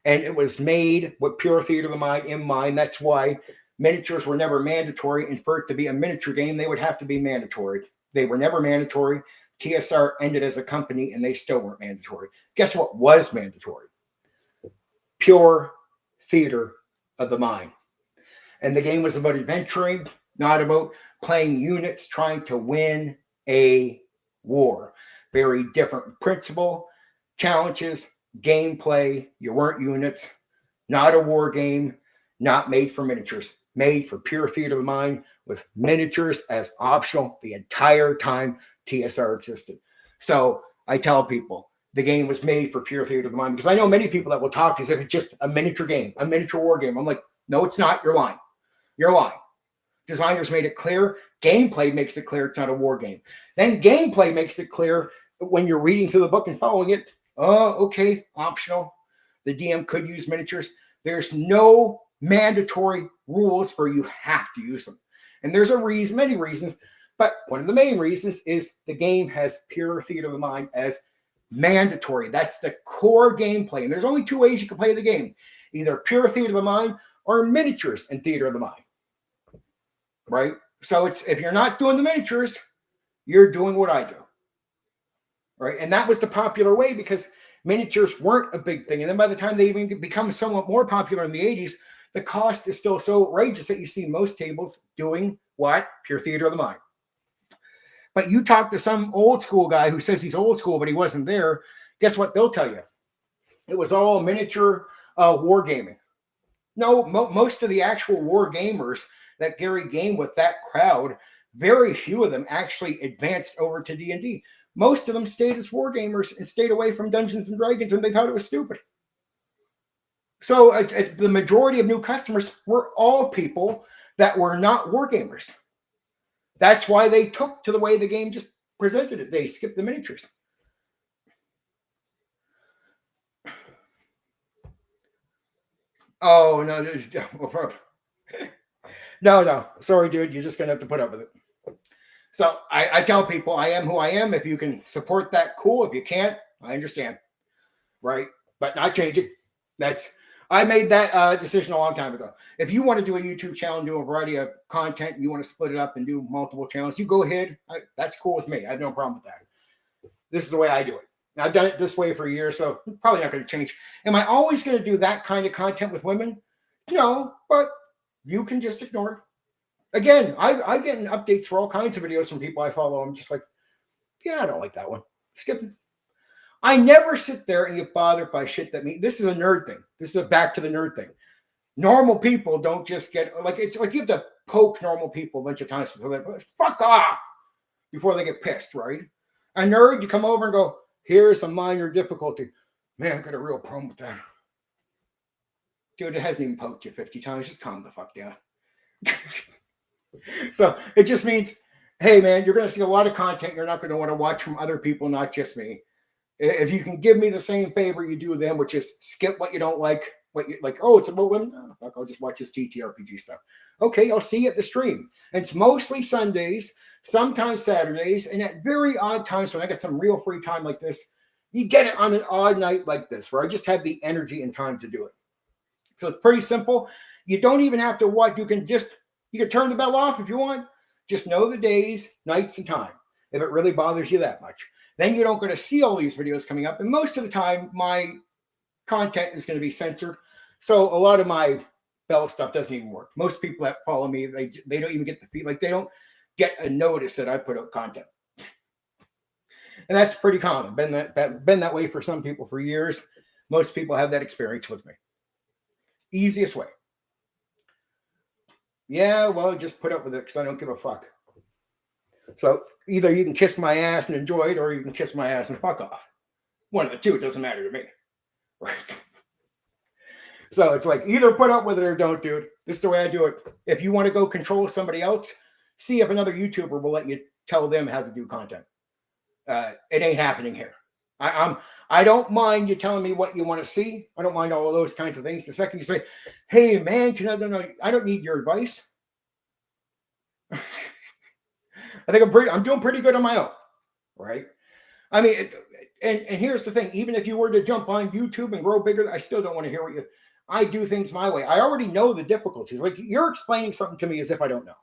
and it was made with pure theater in mind. That's why miniatures were never mandatory, and for it to be a miniature game, they would have to be mandatory. They were never mandatory. TSR ended as a company, and they still weren't mandatory. Guess what was mandatory? Pure theater of the mind. And the game was about adventuring, not about playing units trying to win a war. Very different principle, challenges, gameplay. You weren't units, not a war game. not made for miniatures, made for pure theater of the mind with miniatures as optional the entire time TSR existed. So I tell people the game was made for pure theater of the mind, because I know many people that will talk as if it's just a miniature game, a miniature war game. I'm like, no, it's not. You're lying. You're lying. Designers made it clear. Gameplay makes it clear it's not a war game. Then gameplay makes it clear when you're reading through the book and following it. Oh, okay, optional. The DM could use miniatures. There's no mandatory rules for you have to use them. And there's a reason, many reasons, but one of the main reasons is the game has pure theater of the mind as mandatory. That's the core gameplay. And there's only two ways you can play the game: either pure theater of the mind or miniatures and theater of the mind. Right? So it's, if you're not doing the miniatures, you're doing what I do. Right? And that was the popular way, because miniatures weren't a big thing. And then by the time they even become somewhat more popular in the 80s, the cost is still so outrageous that you see most tables doing what? Pure theater of the mind. But you talk to some old school guy who says he's old school, but he wasn't there. Guess what they'll tell you? It was all miniature wargaming. No, most of the actual war gamers that Gary gamed with that crowd, very few of them actually advanced over to D&D. Most of them stayed as war gamers and stayed away from Dungeons and Dragons, and they thought it was stupid. So the majority of new customers were all people that were not war gamers. That's why they took to the way the game just presented it. They skipped the miniatures. Oh, no. No. Sorry, dude. You're just going to have to put up with it. So I tell people I am who I am. If you can support that, cool. If you can't, I understand. Right? But not changing. I made that decision a long time ago. If you want to do a YouTube channel and do a variety of content, and you want to split it up and do multiple channels, you go ahead. That's cool with me. I have no problem with that. This is the way I do it. I've done it this way for a year, so I'm probably not going to change. Am I always going to do that kind of content with women? No, but you can just ignore it. Again, I get updates for all kinds of videos from people I follow. I'm just like, yeah, I don't like that one. Skip it. I never sit there and get bothered by shit that means. This is a nerd thing. This is a back to the nerd thing. Normal people don't just get, like, it's like you have to poke normal people a bunch of times before they fuck off before they get pissed, right? A nerd, you come over and go, here's a minor difficulty. Man, I got a real problem with that. Dude, it hasn't even poked you 50 times. Just calm the fuck down. So it just means, hey, man, you're going to see a lot of content you're not going to want to watch from other people, not just me. If you can give me the same favor you do them, which is skip what you don't like, what you like, oh, it's about women. Oh, fuck, I'll just watch this TTRPG stuff. Okay, I'll see you at the stream. And it's mostly Sundays, sometimes Saturdays, and at very odd times when I get some real free time like this, you get it on an odd night like this, where I just have the energy and time to do it. So it's pretty simple. You don't even have to watch. You can turn the bell off if you want. Just know the days, nights, and time, if it really bothers you that much. Then you don't get to see all these videos coming up. And most of the time, my content is going to be censored. So a lot of my bell stuff doesn't even work. Most people that follow me, they don't even get the feed. Like, they don't get a notice that I put out content. And that's pretty common. Been that way for some people for years. Most people have that experience with me. Easiest way. Yeah, well, just put up with it because I don't give a fuck. So either you can kiss my ass and enjoy it, or you can kiss my ass and fuck off. One of the two. It doesn't matter to me. Right? So it's like, either put up with it or don't, dude. This is the way I do it. If you want to go control somebody else, see if another YouTuber will let you tell them how to do content. It ain't happening here. I don't mind you telling me what you want to see. I don't mind all of those kinds of things. The second you say, hey, man, I don't need your advice. I think I'm doing pretty good on my own, right? I mean, and here's the thing. Even if you were to jump on YouTube and grow bigger, I still don't want to hear I do things my way. I already know the difficulties. Like, you're explaining something to me as if I don't know.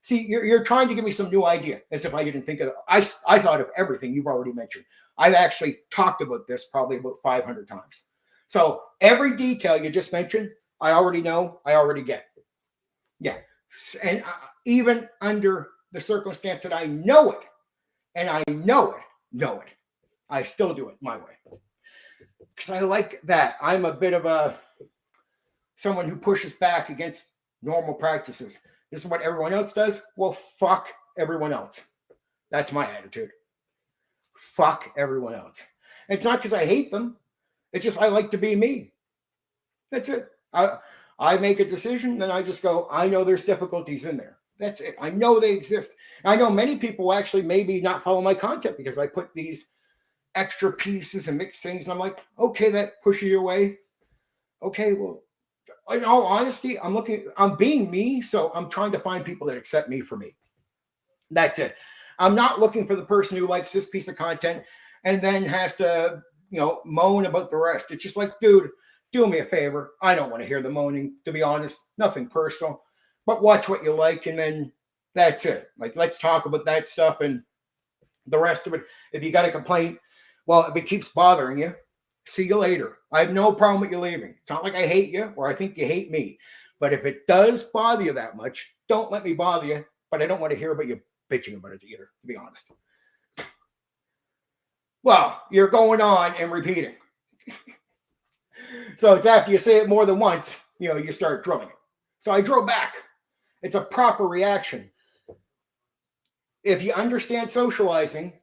See, you're trying to give me some new idea, as if I didn't think of it. I thought of everything you've already mentioned. I've actually talked about this probably about 500 times. So every detail you just mentioned, I already know, I already get. Yeah. And even under the circumstance that I know it, and I know it, I still do it my way. Because I like that. I'm a bit of a, someone who pushes back against normal practices. This is what everyone else does. Well, fuck everyone else. That's my attitude. Fuck everyone else. It's not because I hate them. It's just I like to be me. That's it. I make a decision, then I just go, I know there's difficulties in there. That's it. I know they exist. I know many people actually maybe not follow my content because I put these extra pieces and mix things. And I'm like, okay, that pushes you away. Okay, well, in all honesty, I'm being me. So I'm trying to find people that accept me for me. That's it. I'm not looking for the person who likes this piece of content and then has to, moan about the rest. It's just like, dude, do me a favor. I don't want to hear the moaning, to be honest. Nothing personal, but watch what you like. And then that's it. Like, let's talk about that stuff and the rest of it. If you got a complaint, well, if it keeps bothering you, see you later. I have no problem with you leaving. It's not like I hate you or I think you hate me. But if it does bother you that much, don't let me bother you. But I don't want to hear about you bitching about it either, to be honest. Well, you're going on and repeating. So it's after you say it more than once, you start drilling it. So I drill back. It's a proper reaction. If you understand socializing,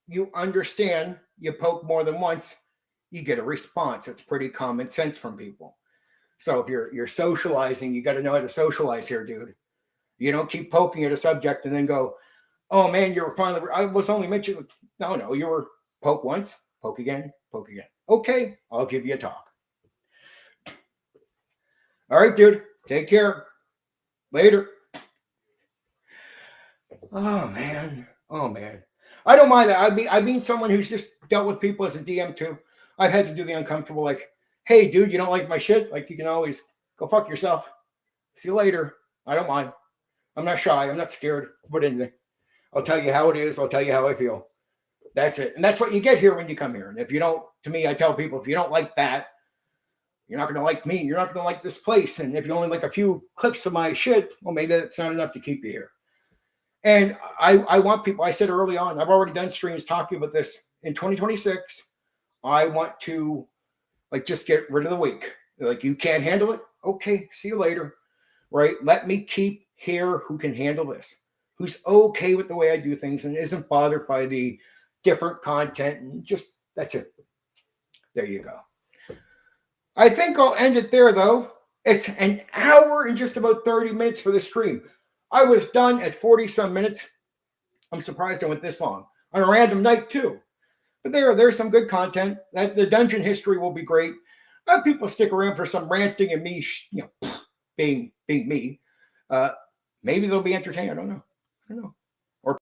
you understand you poke more than once, you get a response. It's pretty common sense from people. So if you're socializing, you got to know how to socialize here, dude. You don't keep poking at a subject and then go, oh man, you were finally, I was only mentioning, no, you were poke once, poke again, poke again. Okay, I'll give you a talk. All right, dude, take care. Later. Oh man. I don't mind that. I mean someone who's just dealt with people as a DM too. I've had to do the uncomfortable, like, hey, dude, you don't like my shit? Like, you can always go fuck yourself. See you later. I don't mind. I'm not shy. I'm not scared about anything. I'll tell you how it is. I'll tell you how I feel. That's it. And that's what you get here when you come here. And if you don't, to me, I tell people, if you don't like that, you're not going to like me. You're not going to like this place. And if you only like a few clips of my shit, well, maybe that's not enough to keep you here. And I want people, I said early on, I've already done streams talking about this. In 2026, I want to just get rid of the weak. Like, you can't handle it? Okay, see you later. Right? Let me keep here who can handle this, who's okay with the way I do things and isn't bothered by the different content, and just, that's it. There you go. I think I'll end it there, though. It's an hour and just about 30 minutes for the stream. I was done at 40 some minutes. I'm surprised I went this long on a random night too. But there's some good content. That the dungeon history will be great. People stick around for some ranting and me, being me. Maybe they'll be entertained. I don't know.